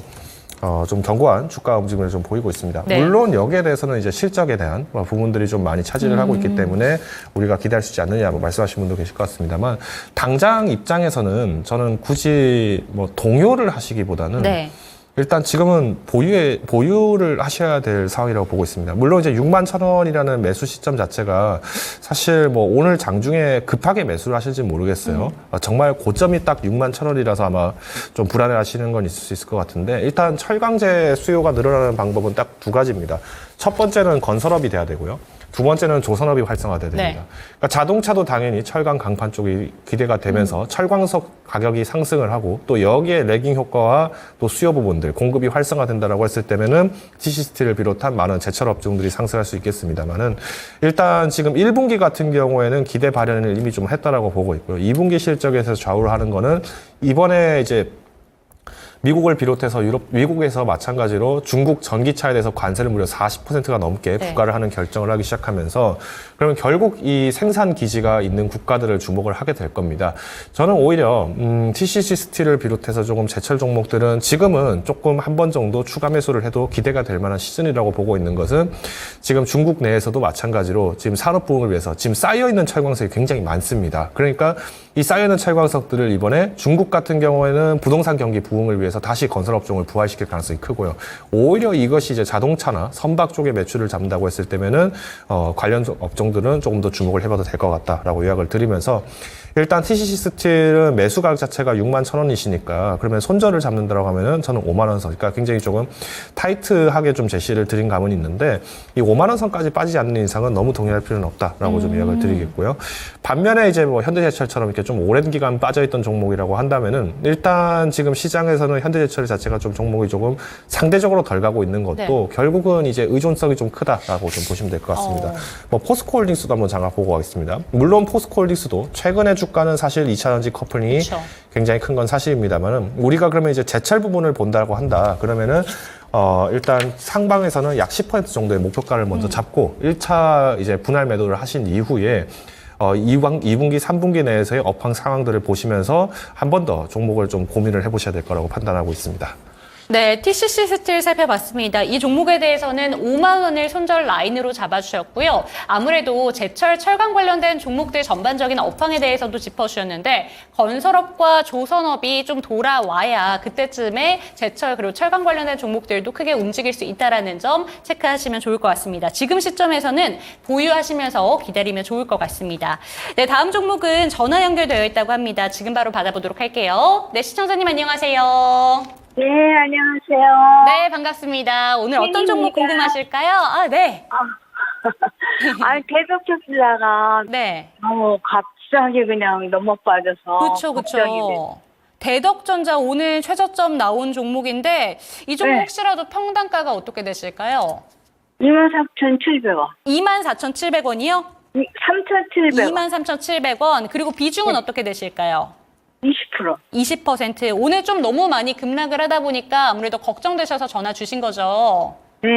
좀 견고한 주가 움직임을 좀 보이고 있습니다. 네. 물론 여기에 대해서는 이제 실적에 대한 부분들이 좀 많이 차지를 하고 있기 때문에 우리가 기대할 수 있지 않느냐 말씀하신 분도 계실 것 같습니다만, 당장 입장에서는 저는 굳이 뭐 동요를 하시기보다는 네. 일단 지금은 보유를 하셔야 될 상황이라고 보고 있습니다. 물론 이제 6만 1,000원이라는 매수 시점 자체가 사실 뭐 오늘 장중에 급하게 매수를 하실지 모르겠어요. 정말 고점이 딱 6만 1,000원이라서 아마 좀 불안해 하시는 건 있을 수 있을 것 같은데, 일단 철강제 수요가 늘어나는 방법은 딱 두 가지입니다. 첫 번째는 건설업이 돼야 되고요. 두 번째는 조선업이 활성화돼야 됩니다. 네. 그러니까 자동차도 당연히 철강 강판 쪽이 기대가 되면서 철광석 가격이 상승을 하고, 또 여기에 레깅 효과와 또 수요 부분들, 공급이 활성화된다라고 했을 때면은 TCC 스틸을 비롯한 많은 제철 업종들이 상승할 수 있겠습니다만은, 일단 지금 1분기 같은 경우에는 기대 발현을 이미 좀 했다라고 보고 있고요. 2분기 실적에서 좌우를 하는 거는 이번에 이제 미국을 비롯해서 유럽, 미국에서 마찬가지로 중국 전기차에 대해서 관세를 무려 40%가 넘게 네. 부과를 하는 결정을 하기 시작하면서 그러면 결국 이 생산 기지가 있는 국가들을 주목을 하게 될 겁니다. 저는 오히려 TCC 스틸을 비롯해서 조금 제철 종목들은 지금은 조금 한 번 정도 추가 매수를 해도 기대가 될 만한 시즌이라고 보고 있는 것은 지금 중국 내에서도 마찬가지로 지금 산업 부흥을 위해서 지금 쌓여있는 철광석이 굉장히 많습니다. 그러니까 이 쌓여있는 철광석들을 이번에 중국 같은 경우에는 부동산 경기 부흥을 위해서 다시 건설업종을 부활시킬 가능성이 크고요. 오히려 이것이 이제 자동차나 선박 쪽의 매출을 잡는다고 했을 때면은 관련 업종들은 조금 더 주목을 해봐도 될 것 같다라고 요약을 드리면서 일단 TCC 스틸은 매수 가격 자체가 61,000원이시니까 그러면 손절을 잡는다고 하면은 저는 5만 원 선, 그러니까 굉장히 조금 타이트하게 좀 제시를 드린 감은 있는데 이 5만 원 선까지 빠지지 않는 이상은 너무 동의할 필요는 없다라고 좀 요약을 드리겠고요. 반면에 이제 뭐 현대제철처럼 이렇게 좀 오랜 기간 빠져있던 종목이라고 한다면은 일단 지금 시장에서는 현대제철 자체가 좀 종목이 조금 상대적으로 덜 가고 있는 것도 네. 결국은 이제 의존성이 좀 크다라고 좀 보시면 될 것 같습니다. 뭐 포스코홀딩스도 한번 잠깐 보고 가겠습니다. 물론 포스코홀딩스도 최근에 주가는 사실 2차전지 커플링이 그쵸. 굉장히 큰 건 사실입니다만은 우리가 그러면 이제 제철 부분을 본다고 한다. 그러면은 일단 상방에서는 약 10% 정도의 목표가를 먼저 잡고 1차 이제 분할 매도를 하신 이후에 2분기, 3분기 내에서의 업황 상황들을 보시면서 한 번 더 종목을 좀 고민을 해보셔야 될 거라고 판단하고 있습니다. 네, TCC 스틸 살펴봤습니다. 이 종목에 대해서는 5만 원을 손절 라인으로 잡아주셨고요. 아무래도 제철, 철강 관련된 종목들 전반적인 업황에 대해서도 짚어주셨는데 건설업과 조선업이 좀 돌아와야 그때쯤에 제철 그리고 철강 관련된 종목들도 크게 움직일 수 있다는 점 체크하시면 좋을 것 같습니다. 지금 시점에서는 보유하시면서 기다리면 좋을 것 같습니다. 네, 다음 종목은 전화 연결되어 있다고 합니다. 지금 바로 받아보도록 할게요. 네, 시청자님 안녕하세요. 네, 안녕하세요. 네, 반갑습니다. 오늘 어떤 종목 궁금하실까요? 아, 네. 계속 쳤다가 네. 갑자기 그냥 넘어 빠져서 그쵸, 걱정이 돼. 그쵸. 대덕전자 오늘 최저점 나온 종목인데 이 종목 네. 혹시라도 평단가가 어떻게 되실까요? 24,700원. 24,700원이요? 3,700원. 23,700원. 그리고 비중은 어떻게 되실까요? 20%. 20%. 오늘 좀 너무 많이 급락을 하다 보니까 아무래도 걱정되셔서 전화 주신 거죠. 네.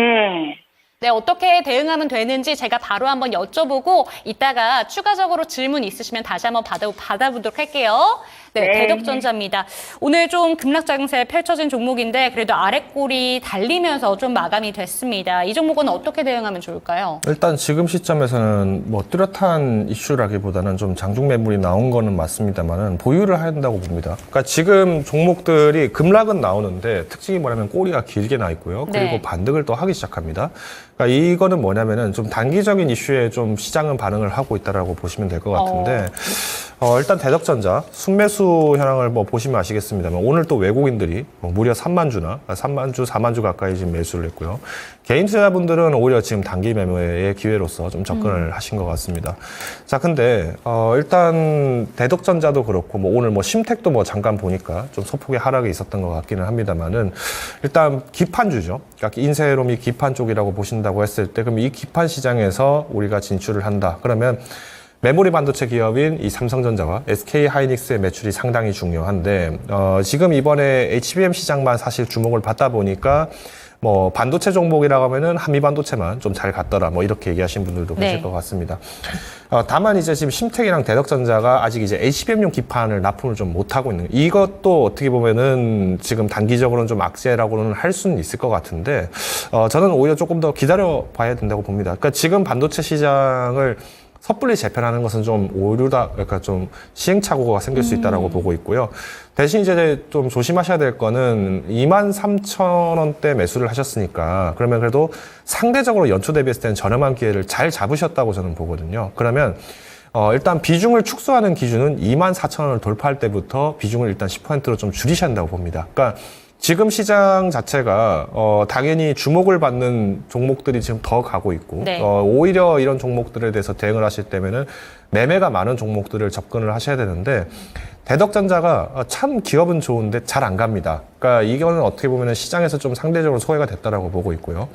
네, 어떻게 대응하면 되는지 제가 바로 한번 여쭤보고 이따가 추가적으로 질문 있으시면 다시 한번 받아보도록 할게요. 네, 네. 대덕전자입니다. 오늘 좀 급락 장세 펼쳐진 종목인데 그래도 아랫골이 달리면서 좀 마감이 됐습니다. 이 종목은 어떻게 대응하면 좋을까요? 일단 지금 시점에서는 뭐 뚜렷한 이슈라기보다는 좀 장중 매물이 나온 거는 맞습니다만은 보유를 해야 된다고 봅니다. 그러니까 지금 종목들이 급락은 나오는데 특징이 뭐냐면 꼬리가 길게 나 있고요. 그리고 네. 반등을 또 하기 시작합니다. 그러니까 이거는 뭐냐면은 좀 단기적인 이슈에 좀 시장은 반응을 하고 있다라고 보시면 될 것 같은데 일단 대덕전자 순매수 현황을 뭐 보시면 아시겠습니다만 오늘 또 외국인들이 무려 3만 주나 3만 주, 4만 주 가까이 지금 매수를 했고요. 개인 투자자분들은 오히려 지금 단기 매매의 기회로서 좀 접근을 하신 것 같습니다. 자, 근데 일단 대덕전자도 그렇고 뭐 오늘 뭐 심택도 뭐 잠깐 보니까 좀 소폭의 하락이 있었던 것 같기는 합니다만은 일단 기판주죠. 그러니까 인쇄로 및 기판 쪽이라고 보신다고 했을 때 그럼 이 기판 시장에서 우리가 진출을 한다. 그러면 메모리 반도체 기업인 이 삼성전자와 SK하이닉스의 매출이 상당히 중요한데 지금 이번에 HBM 시장만 사실 주목을 받다 보니까 뭐 반도체 종목이라고 하면은 한미 반도체만 좀 잘 갔더라 뭐 이렇게 얘기하시는 분들도 네. 계실 것 같습니다. 다만 이제 지금 심택이랑 대덕전자가 아직 이제 HBM용 기판을 납품을 좀 못하고 있는 이것도 어떻게 보면은 지금 단기적으로는 좀 악재라고는 할 수는 있을 것 같은데 저는 오히려 조금 더 기다려 봐야 된다고 봅니다. 그러니까 지금 반도체 시장을 섣불리 재편하는 것은 좀 오류다, 그러니까 좀 시행착오가 생길 수 있다라고 보고 있고요. 대신 이제 좀 조심하셔야 될 거는 23,000원대 매수를 하셨으니까 그러면 그래도 상대적으로 연초 대비했을 때는 저렴한 기회를 잘 잡으셨다고 저는 보거든요. 그러면 일단 비중을 축소하는 기준은 24,000원을 돌파할 때부터 비중을 일단 10%로 좀 줄이셔야 한다고 봅니다. 그러니까 지금 시장 자체가 당연히 주목을 받는 종목들이 지금 더 가고 있고 네. 오히려 이런 종목들에 대해서 대응을 하실 때면은 매매가 많은 종목들을 접근을 하셔야 되는데 대덕전자가 참 기업은 좋은데 잘 안 갑니다. 그러니까 이거는 어떻게 보면은 시장에서 좀 상대적으로 소외가 됐다라고 보고 있고요.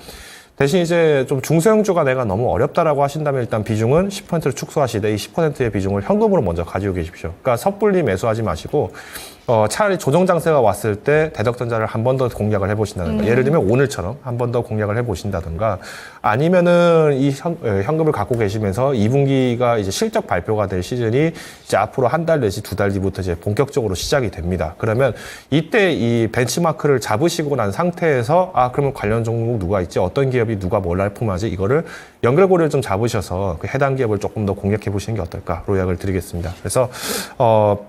대신 이제 좀 중소형주가 내가 너무 어렵다라고 하신다면 일단 비중은 10%를 축소하시되 이 10%의 비중을 현금으로 먼저 가지고 계십시오. 그러니까 섣불리 매수하지 마시고 차라리 조정 장세가 왔을 때 대덕전자를 한 번 더 공략을 해보신다든가 예를 들면 오늘처럼 한 번 더 공략을 해보신다든가 아니면은 이 현금을 갖고 계시면서 2분기가 이제 실적 발표가 될 시즌이 이제 앞으로 한 달 내지 두 달 뒤부터 이제 본격적으로 시작이 됩니다. 그러면 이때 이 벤치마크를 잡으시고 난 상태에서 그러면 관련 종목 누가 있지? 어떤 기업이 누가 뭘 납품하지? 이거를 연결고리를 좀 잡으셔서 그 해당 기업을 조금 더 공략해 보시는 게 어떨까? 로약을 드리겠습니다. 그래서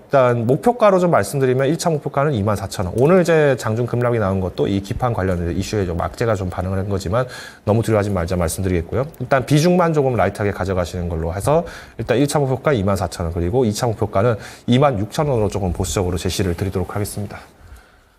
일단 목표가로 좀 말씀드리면 1차 목표가는 24,000원. 오늘 이제 장중 급락이 나온 것도 이 기판 관련 이슈에 좀 악재가 좀 반응을 한 거지만 너무 두려워하지 말자 말씀드리겠고요. 일단 비중만 조금 라이트하게 가져가시는 걸로 해서 일단 1차 목표가 24,000원 그리고 2차 목표가는 26,000원으로 조금 보수적으로 제시를 드리도록 하겠습니다.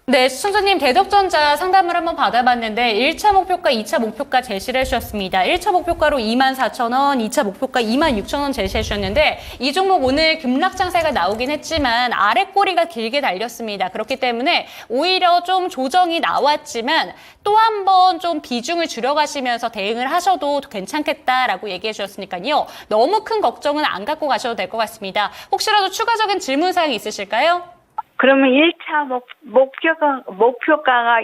네, 시청자님 대덕전자 상담을 한번 받아봤는데 1차 목표가, 2차 목표가 제시를 해주셨습니다. 1차 목표가로 24,000원, 2차 목표가 26,000원 제시해 주셨는데 이 종목 오늘 급락 장세가 나오긴 했지만 아래 꼬리가 길게 달렸습니다. 그렇기 때문에 오히려 좀 조정이 나왔지만 또 한 번 좀 비중을 줄여가시면서 대응을 하셔도 괜찮겠다라고 얘기해 주셨으니까요. 너무 큰 걱정은 안 갖고 가셔도 될 것 같습니다. 혹시라도 추가적인 질문 사항이 있으실까요? 그러면 1차 목표가가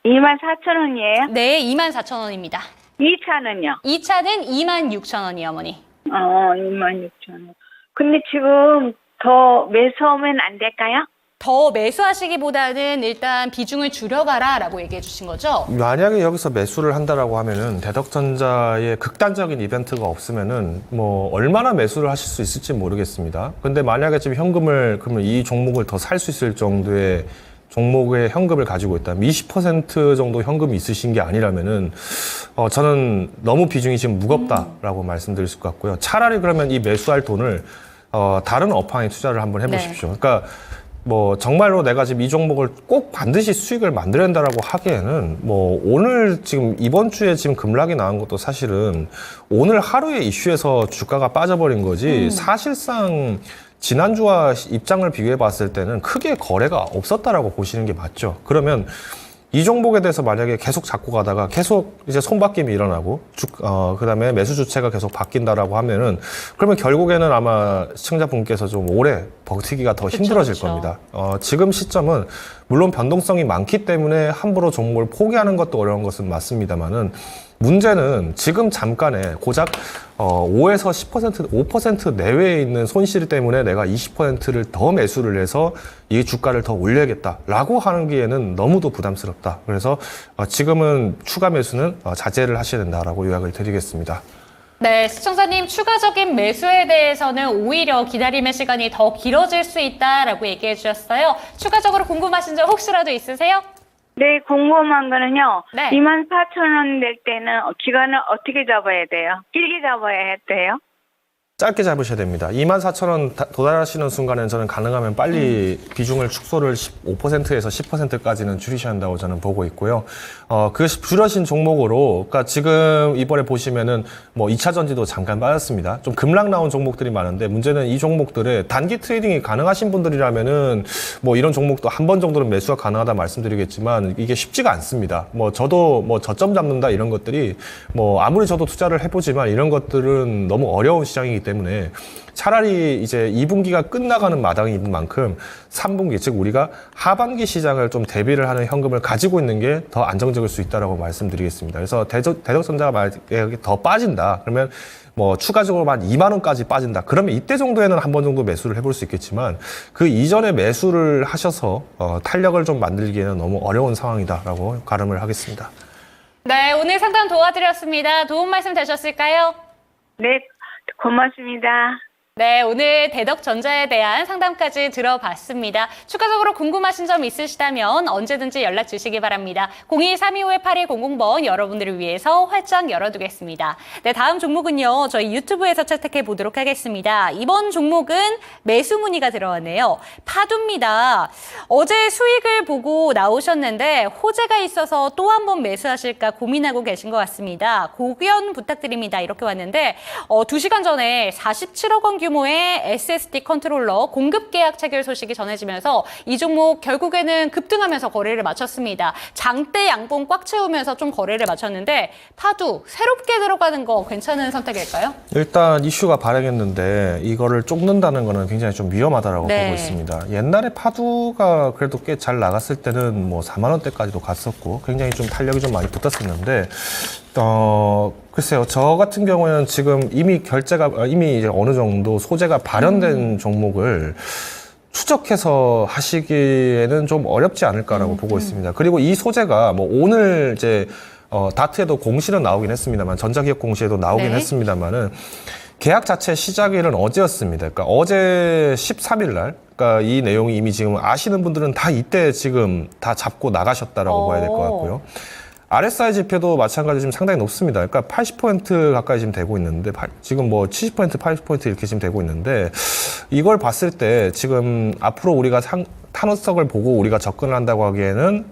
24,000원이에요? 네, 24,000원입니다. 2차는요? 2차는 26,000원이요, 어머니. 26,000원. 근데 지금 더 매수하면 안 될까요? 더 매수하시기보다는 일단 비중을 줄여가라라고 얘기해 주신 거죠? 만약에 여기서 매수를 한다라고 하면은 대덕전자의 극단적인 이벤트가 없으면은 뭐 얼마나 매수를 하실 수 있을지 모르겠습니다. 근데 만약에 지금 현금을 그러면 이 종목을 더 살 수 있을 정도의 종목의 현금을 가지고 있다면 20% 정도 현금이 있으신 게 아니라면은 저는 너무 비중이 지금 무겁다라고 말씀드릴 수 같고요. 차라리 그러면 이 매수할 돈을 다른 업황에 투자를 한번 해보십시오. 네. 그러니까 뭐 정말로 내가 지금 이 종목을 꼭 반드시 수익을 만들어야 된다라고 하기에는 뭐 오늘 지금 이번 주에 지금 급락이 나온 것도 사실은 오늘 하루의 이슈에서 주가가 빠져버린 거지 사실상 지난주와 입장을 비교해 봤을 때는 크게 거래가 없었다라고 보시는 게 맞죠. 그러면 이 종목에 대해서 만약에 계속 잡고 가다가 계속 이제 손바뀜이 일어나고 그다음에 매수 주체가 계속 바뀐다라고 하면은 그러면 결국에는 아마 시청자분께서 좀 오래 버티기가 더 힘들어질 그쵸. 겁니다. 지금 시점은 물론 변동성이 많기 때문에 함부로 종목을 포기하는 것도 어려운 것은 맞습니다만은 문제는 지금 잠깐에 고작 5에서 10%, 5% 내외에 있는 손실 때문에 내가 20%를 더 매수를 해서 이 주가를 더 올려야겠다라고 하는 기에는 너무도 부담스럽다. 그래서 지금은 추가 매수는 자제를 하셔야 된다라고 요약을 드리겠습니다. 네, 시청자님 추가적인 매수에 대해서는 오히려 기다림의 시간이 더 길어질 수 있다라고 얘기해 주셨어요. 추가적으로 궁금하신 점 혹시라도 있으세요? 네, 궁금한 거는요. 네. 24,000원 될 때는 기간을 어떻게 잡아야 돼요? 길게 잡아야 돼요? 짧게 잡으셔야 됩니다. 24,000원 도달하시는 순간에는 저는 가능하면 빨리 비중을 축소를 5%에서 10%까지는 줄이셔야 한다고 저는 보고 있고요. 그 줄여진 종목으로, 그러니까 지금 이번에 보시면은 뭐 2차 전지도 잠깐 빠졌습니다. 좀 급락 나온 종목들이 많은데 문제는 이 종목들의 단기 트레이딩이 가능하신 분들이라면은 뭐 이런 종목도 한 번 정도는 매수가 가능하다 말씀드리겠지만 이게 쉽지가 않습니다. 뭐 저도 뭐 저점 잡는다 이런 것들이 뭐 아무리 저도 투자를 해보지만 이런 것들은 너무 어려운 시장이기 때문에 차라리 이제 2분기가 끝나가는 마당인 만큼 3분기, 즉 우리가 하반기 시장을 좀 대비를 하는 현금을 가지고 있는 게 더 안정적일 수 있다라고 말씀드리겠습니다. 그래서 대덕전자가 만약에 더 빠진다 그러면 뭐 추가적으로 한 2만 원까지 빠진다 그러면 이때 정도에는 한 번 정도 매수를 해볼 수 있겠지만 그 이전에 매수를 하셔서 탄력을 좀 만들기에는 너무 어려운 상황이다라고 가름을 하겠습니다. 네, 오늘 상담 도와드렸습니다. 도움 말씀 되셨을까요? 네, 고맙습니다. 네, 오늘 대덕전자에 대한 상담까지 들어봤습니다. 추가적으로 궁금하신 점 있으시다면 언제든지 연락 주시기 바랍니다. 02-325-8100번 여러분들을 위해서 활짝 열어두겠습니다. 네, 다음 종목은요. 저희 유튜브에서 채택해 보도록 하겠습니다. 이번 종목은 매수 문의가 들어왔네요. 파두입니다. 어제 수익을 보고 나오셨는데 호재가 있어서 또 한 번 매수하실까 고민하고 계신 것 같습니다. 고견 부탁드립니다. 이렇게 왔는데 2시간 전에 47억 원 대규모의 SSD 컨트롤러 공급 계약 체결 소식이 전해지면서 이 종목 결국에는 급등하면서 거래를 마쳤습니다. 장대 양봉 꽉 채우면서 좀 거래를 마쳤는데 파두 새롭게 들어가는 거 괜찮은 선택일까요? 일단 이슈가 발행했는데 이거를 쫓는다는 거는 굉장히 좀 위험하다라고 네. 보고 있습니다. 옛날에 파두가 그래도 꽤 잘 나갔을 때는 뭐 4만 원대까지도 갔었고 굉장히 좀 탄력이 좀 많이 붙었었는데 글쎄요. 저 같은 경우에는 지금 이미 이미 이제 어느 정도 소재가 발현된 종목을 추적해서 하시기에는 좀 어렵지 않을까라고 보고 있습니다. 그리고 이 소재가 뭐 오늘 이제 다트에도 공시는 나오긴 했습니다만 전자기업 공시에도 나오긴 네. 했습니다만은 계약 자체 시작일은 어제였습니다. 그러니까 어제 13일 날, 그러니까 이 내용이 이미 지금 아시는 분들은 다 이때 지금 다 잡고 나가셨다라고 봐야 될 것 같고요. RSI 지표도 마찬가지로 지금 상당히 높습니다. 그러니까 80% 가까이 지금 되고 있는데, 지금 뭐 70%, 80% 이렇게 지금 되고 있는데, 이걸 봤을 때 지금 앞으로 우리가 탄호석을 보고 우리가 접근을 한다고 하기에는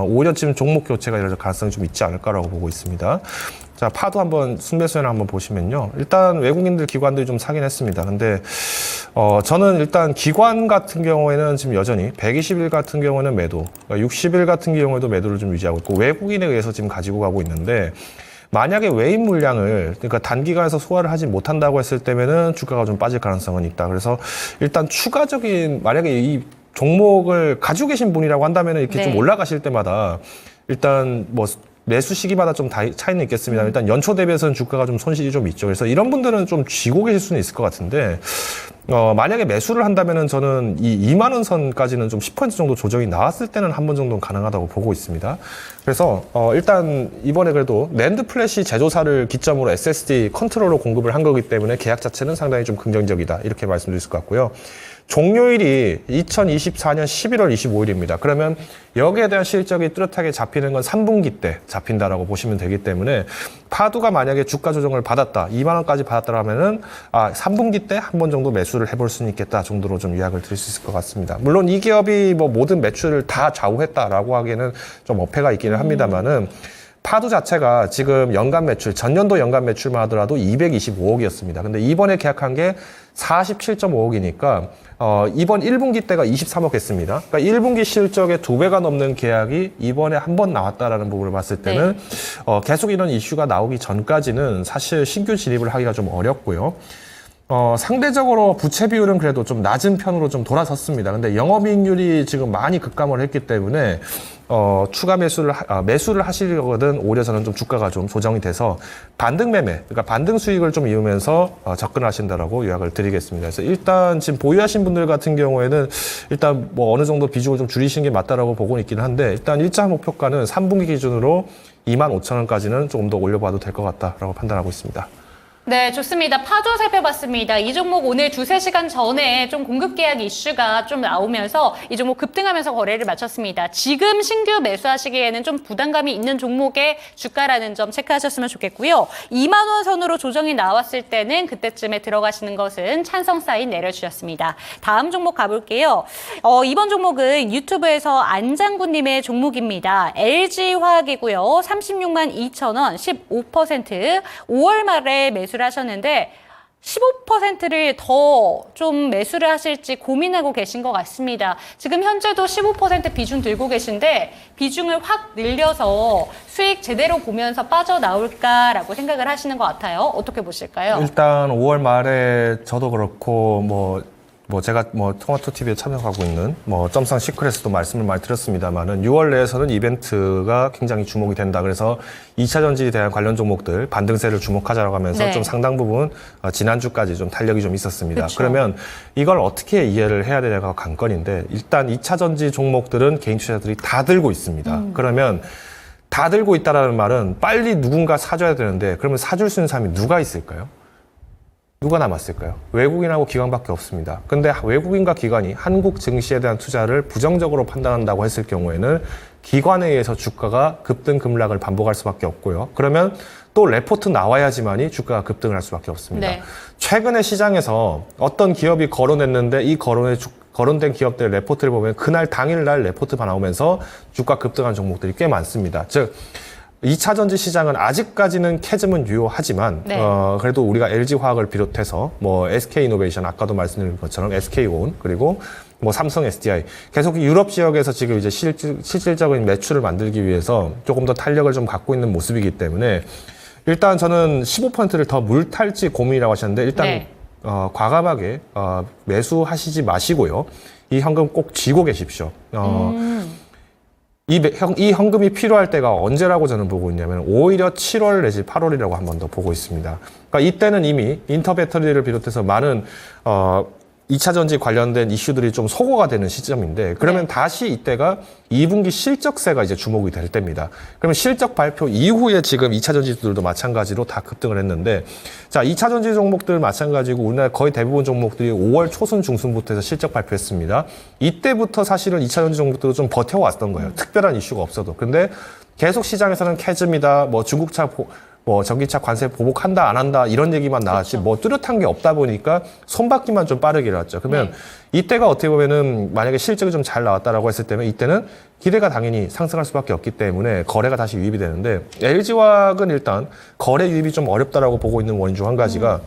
오히려 지금 종목 교체가 이럴 가능성이 좀 있지 않을까라고 보고 있습니다. 자, 파도 한번 순매수해나 한번 보시면요. 일단 외국인들 기관들이 좀 사긴 했습니다. 근데 저는 일단 기관 같은 경우에는 지금 여전히 120일 같은 경우는 매도, 60일 같은 경우에도 매도를 좀 유지하고 있고 외국인에 의해서 지금 가지고 가고 있는데 만약에 외인 물량을 그러니까 단기간에서 소화를 하지 못한다고 했을 때면은 주가가 좀 빠질 가능성은 있다. 그래서 일단 추가적인 만약에 이 종목을 가지고 계신 분이라고 한다면 이렇게 네. 좀 올라가실 때마다 일단 뭐 매수 시기마다 좀 차이는 있겠습니다. 일단 연초 대비해서는 주가가 좀 손실이 좀 있죠. 그래서 이런 분들은 좀 쥐고 계실 수는 있을 것 같은데 만약에 매수를 한다면은 저는 이 2만 원 선까지는 좀 10% 정도 조정이 나왔을 때는 한 번 정도는 가능하다고 보고 있습니다. 그래서 일단 이번에 그래도 낸드 플래시 제조사를 기점으로 SSD 컨트롤러 공급을 한 거기 때문에 계약 자체는 상당히 좀 긍정적이다. 이렇게 말씀드릴 수 있을 것 같고요. 종료일이 2024년 11월 25일입니다. 그러면 여기에 대한 실적이 뚜렷하게 잡히는 건 3분기 때 잡힌다라고 보시면 되기 때문에 파두가 만약에 주가 조정을 받았다, 2만 원까지 받았다라면은 3분기 때 한 번 정도 매수를 해볼 수는 있겠다 정도로 좀 요약을 드릴 수 있을 것 같습니다. 물론 이 기업이 뭐 모든 매출을 다 좌우했다라고 하기에는 좀 어폐가 있기는 합니다만은 파두 자체가 지금 연간 매출, 전년도 연간 매출만 하더라도 225억이었습니다. 근데 이번에 계약한 게 47.5억이니까 이번 1분기 때가 23억 했습니다. 그러니까 1분기 실적의 2배가 넘는 계약이 이번에 한 번 나왔다라는 부분을 봤을 때는 계속 이런 이슈가 나오기 전까지는 사실 신규 진입을 하기가 좀 어렵고요. 상대적으로 부채 비율은 그래도 좀 낮은 편으로 좀 돌아섰습니다. 근데 영업이익률이 지금 많이 급감을 했기 때문에 추가 매수를 하시려거든 오히려 저는 좀 주가가 좀 조정이 돼서 반등 매매, 그러니까 반등 수익을 좀 이으면서 접근하신다라고 요약을 드리겠습니다. 그래서 일단 지금 보유하신 분들 같은 경우에는 일단 뭐 어느 정도 비중을 좀 줄이시는 게 맞다라고 보고 있기는 한데 일단 일자 목표가는 3분기 기준으로 25,000원까지는 조금 더 올려봐도 될 것 같다라고 판단하고 있습니다. 네, 좋습니다. 파도 살펴봤습니다. 이 종목 오늘 2-3시간 전에 좀 공급 계약 이슈가 좀 나오면서 이 종목 급등하면서 거래를 마쳤습니다. 지금 신규 매수하시기에는 좀 부담감이 있는 종목의 주가라는 점 체크하셨으면 좋겠고요. 2만 원 선으로 조정이 나왔을 때는 그때쯤에 들어가시는 것은 찬성 사인 내려주셨습니다. 다음 종목 가볼게요. 이번 종목은 유튜브에서 안장군님의 종목입니다. LG화학이고요. 36만 2천 원, 15% 5월 말에 매수를 하셨는데 15%를 더 좀 매수를 하실지 고민하고 계신 것 같습니다. 지금 현재도 15% 비중 들고 계신데 비중을 확 늘려서 수익 제대로 보면서 빠져나올까라고 생각을 하시는 것 같아요. 어떻게 보실까요? 일단 5월 말에 저도 그렇고 제가 토마토 TV에 참여하고 있는 점상 시크릿도 말씀을 많이 드렸습니다만은 6월 내에서는 이벤트가 굉장히 주목이 된다. 그래서 2차 전지에 대한 관련 종목들 반등세를 주목하자라고 하면서 네. 좀 상당 부분 지난주까지 좀 탄력이 좀 있었습니다. 그쵸. 그러면 이걸 어떻게 이해를 해야 되냐가 관건인데 일단 2차 전지 종목들은 개인 투자자들이 다 들고 있습니다. 그러면 다 들고 있다라는 말은 빨리 누군가 사줘야 되는데 그러면 사줄 수 있는 사람이 누가 있을까요? 누가 남았을까요? 외국인하고 기관밖에 없습니다. 근데 외국인과 기관이 한국 증시에 대한 투자를 부정적으로 판단한다고 했을 경우에는 기관에 의해서 주가가 급등 급락을 반복할 수밖에 없고요. 그러면 또 레포트 나와야지만이 주가가 급등을 할 수밖에 없습니다. 네. 최근에 시장에서 어떤 기업이 거론했는데 이 거론된 기업들의 레포트를 보면 그날 당일날 레포트가 나오면서 주가 급등한 종목들이 꽤 많습니다. 즉 2차 전지 시장은 아직까지는 캐즘은 유효하지만 네. 그래도 우리가 LG화학을 비롯해서 뭐 SK이노베이션 아까도 말씀드린 것처럼 SK온 그리고 뭐 삼성 SDI 계속 유럽 지역에서 지금 이제 실질적인 매출을 만들기 위해서 조금 더 탄력을 좀 갖고 있는 모습이기 때문에 일단 저는 15%를 더 물탈지 고민이라고 하셨는데 일단 네. 과감하게 매수하시지 마시고요. 이 현금 꼭 쥐고 계십시오. 이 현금이 필요할 때가 언제라고 저는 보고 있냐면 오히려 7월 내지 8월이라고 한 번 더 보고 있습니다. 그러니까 이때는 이미 인터배터리를 비롯해서 많은 2차 전지 관련된 이슈들이 좀 소거가 되는 시점인데 그러면 다시 이때가 2분기 실적세가 이제 주목이 될 때입니다. 그러면 실적 발표 이후에 지금 2차 전지들도 마찬가지로 다 급등을 했는데 자, 2차 전지 종목들 마찬가지고 우리나라 거의 대부분 종목들이 5월 초순 중순부터 해서 실적 발표했습니다. 이때부터 사실은 2차 전지 종목들도 좀 버텨왔던 거예요. 특별한 이슈가 없어도. 근데 계속 시장에서는 캐즘이다, 뭐 중국차 뭐 전기차 관세 보복한다 안 한다 이런 얘기만 나왔지 뭐 뚜렷한 게 없다 보니까 손바퀴만 좀 빠르게 일어났죠. 그러면 이때가 어떻게 보면은 만약에 실적이 좀 잘 나왔다라고 했을 때면 이때는 기대가 당연히 상승할 수밖에 없기 때문에 거래가 다시 유입이 되는데 LG화학은 일단 거래 유입이 좀 어렵다라고 보고 있는 원인 중 한 가지가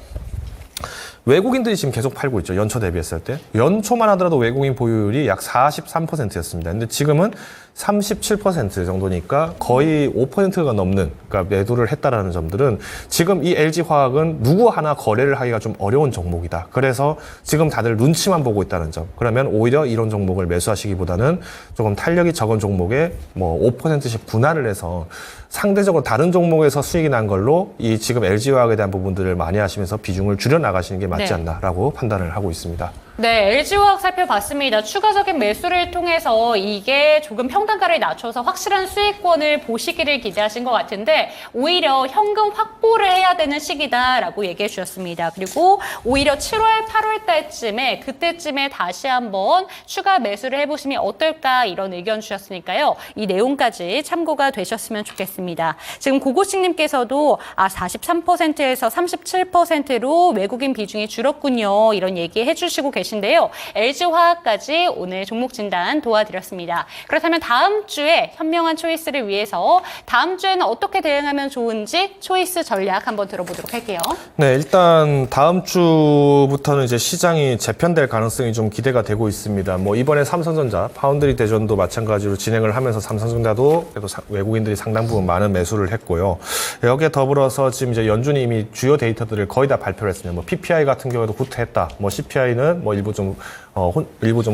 외국인들이 지금 계속 팔고 있죠. 연초 대비했을 때. 연초만 하더라도 외국인 보유율이 약 43%였습니다. 근데 지금은 37% 정도니까 거의 5%가 넘는 그러니까 매도를 했다라는 점들은 지금 이 LG화학은 누구 하나 거래를 하기가 좀 어려운 종목이다. 그래서 지금 다들 눈치만 보고 있다는 점. 그러면 오히려 이런 종목을 매수하시기보다는 조금 탄력이 적은 종목에 뭐 5%씩 분할을 해서 상대적으로 다른 종목에서 수익이 난 걸로 이 지금 LG화학에 대한 부분들을 많이 하시면서 비중을 줄여 나가시는 게 맞지 않나라고 판단을 하고 있습니다. 네, LG화학 살펴봤습니다. 추가적인 매수를 통해서 이게 조금 평단가를 낮춰서 확실한 수익권을 보시기를 기대하신 것 같은데 오히려 현금 확보를 해야 되는 시기다라고 얘기해 주셨습니다. 그리고 오히려 7월, 8월 달쯤에 그때쯤에 다시 한번 추가 매수를 해보시면 어떨까 이런 의견 주셨으니까요. 이 내용까지 참고가 되셨으면 좋겠습니다. 지금 고고식님께서도 43%에서 37%로 외국인 비중이 줄었군요. 이런 얘기 해주시고 계신데요. LG화학까지 오늘 종목 진단 도와드렸습니다. 그렇다면 다음 주에 현명한 초이스를 위해서 다음 주에는 어떻게 대응하면 좋은지 초이스 전략 한번 들어보도록 할게요. 네, 일단 다음 주부터는 이제 시장이 재편될 가능성이 좀 기대가 되고 있습니다. 뭐 이번에 삼성전자 파운드리 대전도 마찬가지로 진행을 하면서 삼성전자도 그래도 외국인들이 상당 부분 많은 매수를 했고요. 여기에 더불어서 지금 이제 연준이 이미 주요 데이터들을 거의 다 발표를 했습니다. 뭐 PPI 같은 경우에도 후퇴했다. 뭐 CPI는 뭐 일부 좀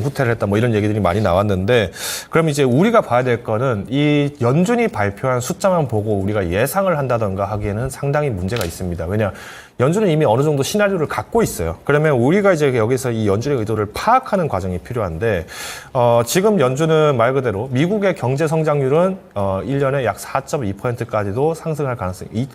후퇴를 했다. 뭐 이런 얘기들이 많이 나왔는데 그럼 이제 우리가 봐야 될 거는 이 연준이 발표한 숫자만 보고 우리가 예상을 한다던가 하기에는 상당히 문제가 있습니다. 왜냐? 연준은 이미 어느 정도 시나리오를 갖고 있어요. 그러면 우리가 이제 여기서 이 연준의 의도를 파악하는 과정이 필요한데, 지금 연준은 말 그대로 미국의 경제 성장률은 1년에 약 4.2%까지도 상승할 가능성이,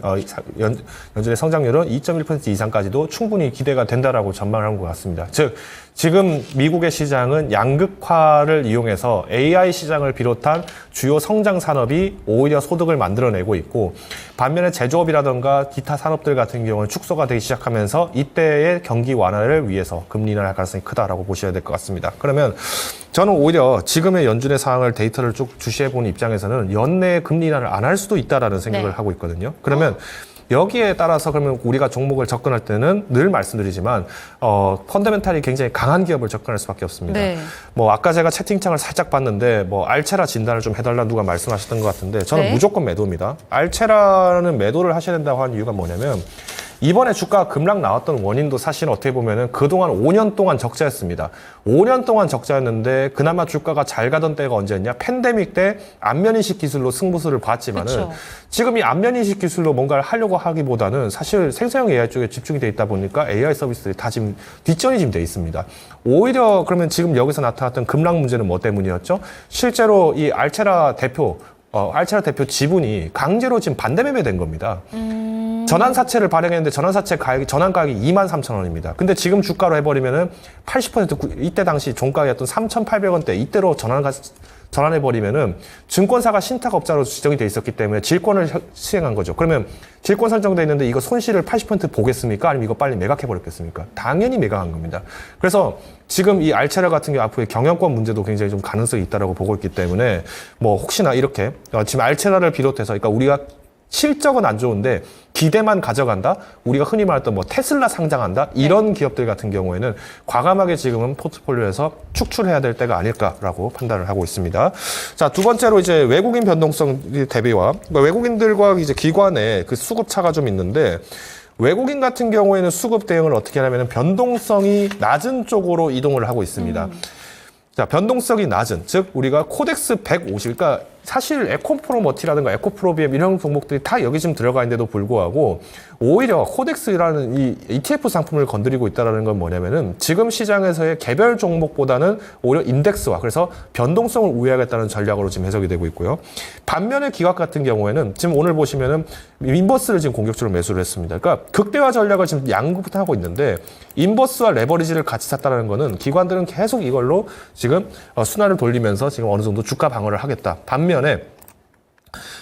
연준의 성장률은 2.1% 이상까지도 충분히 기대가 된다라고 전망을 한 것 같습니다. 즉, 지금 미국의 시장은 양극화를 이용해서 AI 시장을 비롯한 주요 성장 산업이 오히려 소득을 만들어내고 있고 반면에 제조업이라든가 기타 산업들 같은 경우는 축소가 되기 시작하면서 이때의 경기 완화를 위해서 금리 인하를 할 가능성이 크다라고 보셔야 될 것 같습니다. 그러면 저는 오히려 지금의 연준의 상황을 데이터를 쭉 주시해보는 입장에서는 연내에 금리 인하를 안 할 수도 있다라는 생각을 하고 있거든요. 그러면 여기에 따라서 그러면 우리가 종목을 접근할 때는 늘 말씀드리지만 펀더멘탈이 굉장히 강한 기업을 접근할 수밖에 없습니다. 네. 뭐 아까 제가 채팅창을 살짝 봤는데 뭐 알체라 진단을 좀 해달라 누가 말씀하셨던 것 같은데 저는 무조건 매도입니다. 알체라는 매도를 하셔야 된다고 하는 이유가 뭐냐면 이번에 주가가 급락 나왔던 원인도 사실 어떻게 보면은 그동안 5년 동안 적자였습니다. 5년 동안 적자였는데 그나마 주가가 잘 가던 때가 언제였냐? 팬데믹 때 안면인식 기술로 승부수를 봤지만은 그쵸. 지금 이 안면인식 기술로 뭔가를 하려고 하기보다는 사실 생성형 AI 쪽에 집중이 돼 있다 보니까 AI 서비스들이 다 지금 뒷전이 지금 돼 있습니다. 오히려 그러면 지금 여기서 나타났던 급락 문제는 뭐 때문이었죠? 실제로 이 알체라 대표 지분이 강제로 지금 반대 매매된 겁니다. 전환사채를 발행했는데 전환사채 전환가격이 23,000원입니다. 근데 지금 주가로 해버리면은 80% 이때 당시 종가였던 3,800원대 이때로 전환해버리면은 증권사가 신탁업자로 지정이 돼 있었기 때문에 질권을 시행한 거죠. 그러면 질권 설정돼 있는데 이거 손실을 80% 보겠습니까? 아니면 이거 빨리 매각해버렸겠습니까? 당연히 매각한 겁니다. 그래서 지금 이 알체라 같은 경우 앞으로의 경영권 문제도 굉장히 좀 가능성이 있다라고 보고 있기 때문에 뭐 혹시나 이렇게 지금 알체라를 비롯해서 그러니까 우리가 실적은 안 좋은데 기대만 가져간다? 우리가 흔히 말했던 뭐 테슬라 상장한다? 이런 기업들 같은 경우에는 과감하게 지금은 포트폴리오에서 축출해야 될 때가 아닐까라고 판단을 하고 있습니다. 자, 두 번째로 이제 외국인 변동성 대비와 외국인들과 이제 기관의 그 수급 차가 좀 있는데 외국인 같은 경우에는 수급 대응을 어떻게 하냐면 변동성이 낮은 쪽으로 이동을 하고 있습니다. 자, 변동성이 낮은, 즉 우리가 코덱스 150, 그러니까 사실 에코프로머티라든가 에코프로비엠 이런 종목들이 다 여기 지금 들어가 있는데도 불구하고 오히려 코덱스라는 이 ETF 상품을 건드리고 있다는 건 뭐냐면은 지금 시장에서의 개별 종목보다는 오히려 인덱스화, 그래서 변동성을 우회하겠다는 전략으로 지금 해석이 되고 있고요. 반면에 기관 같은 경우에는 지금 오늘 보시면은 인버스를 지금 공격적으로 매수를 했습니다. 그러니까 극대화 전략을 지금 양극부터 하고 있는데 인버스와 레버리지를 같이 샀다는 거는 기관들은 계속 이걸로 지금 순환을 돌리면서 지금 어느 정도 주가 방어를 하겠다. 반면에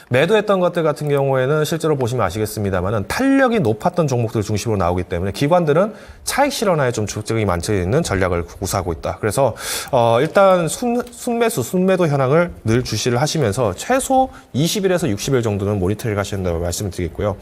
매도했던 것들 같은 경우에는 실제로 보시면 아시겠습니다만은 탄력이 높았던 종목들 중심으로 나오기 때문에 기관들은 차익 실현화에 좀 주력이 많지 있는 전략을 구사하고 있다. 그래서 일단 순매수, 순매도 현황을 늘 주시를 하시면서 최소 20일에서 60일 정도는 모니터링 하셔야 된다고 말씀을 드리겠고요.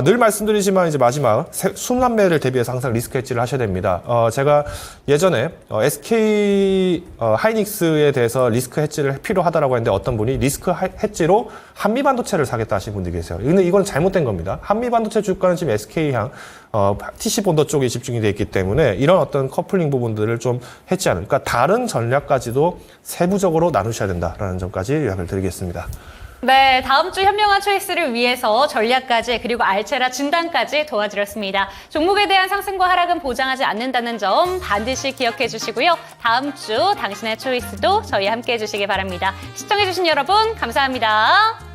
늘 말씀드리지만 이제 마지막 순환매를 대비해서 항상 리스크 해지를 하셔야 됩니다. 제가 예전에 SK 하이닉스에 대해서 리스크 해지를 필요하다라고 했는데 어떤 분이 리스크 해지로 한미반도체를 사겠다 하신 분들이 계세요. 근데 이건 잘못된 겁니다. 한미반도체 주가는 지금 SK향 TC본더 쪽에 집중이 되어 있기 때문에 이런 어떤 커플링 부분들을 좀 해지하는, 그러니까 다른 전략까지도 세부적으로 나누셔야 된다라는 점까지 요약을 드리겠습니다. 네, 다음 주 현명한 초이스를 위해서 전략까지 그리고 알체라 진단까지 도와드렸습니다. 종목에 대한 상승과 하락은 보장하지 않는다는 점 반드시 기억해 주시고요. 다음 주 당신의 초이스도 저희 함께 해주시기 바랍니다. 시청해 주신 여러분 감사합니다.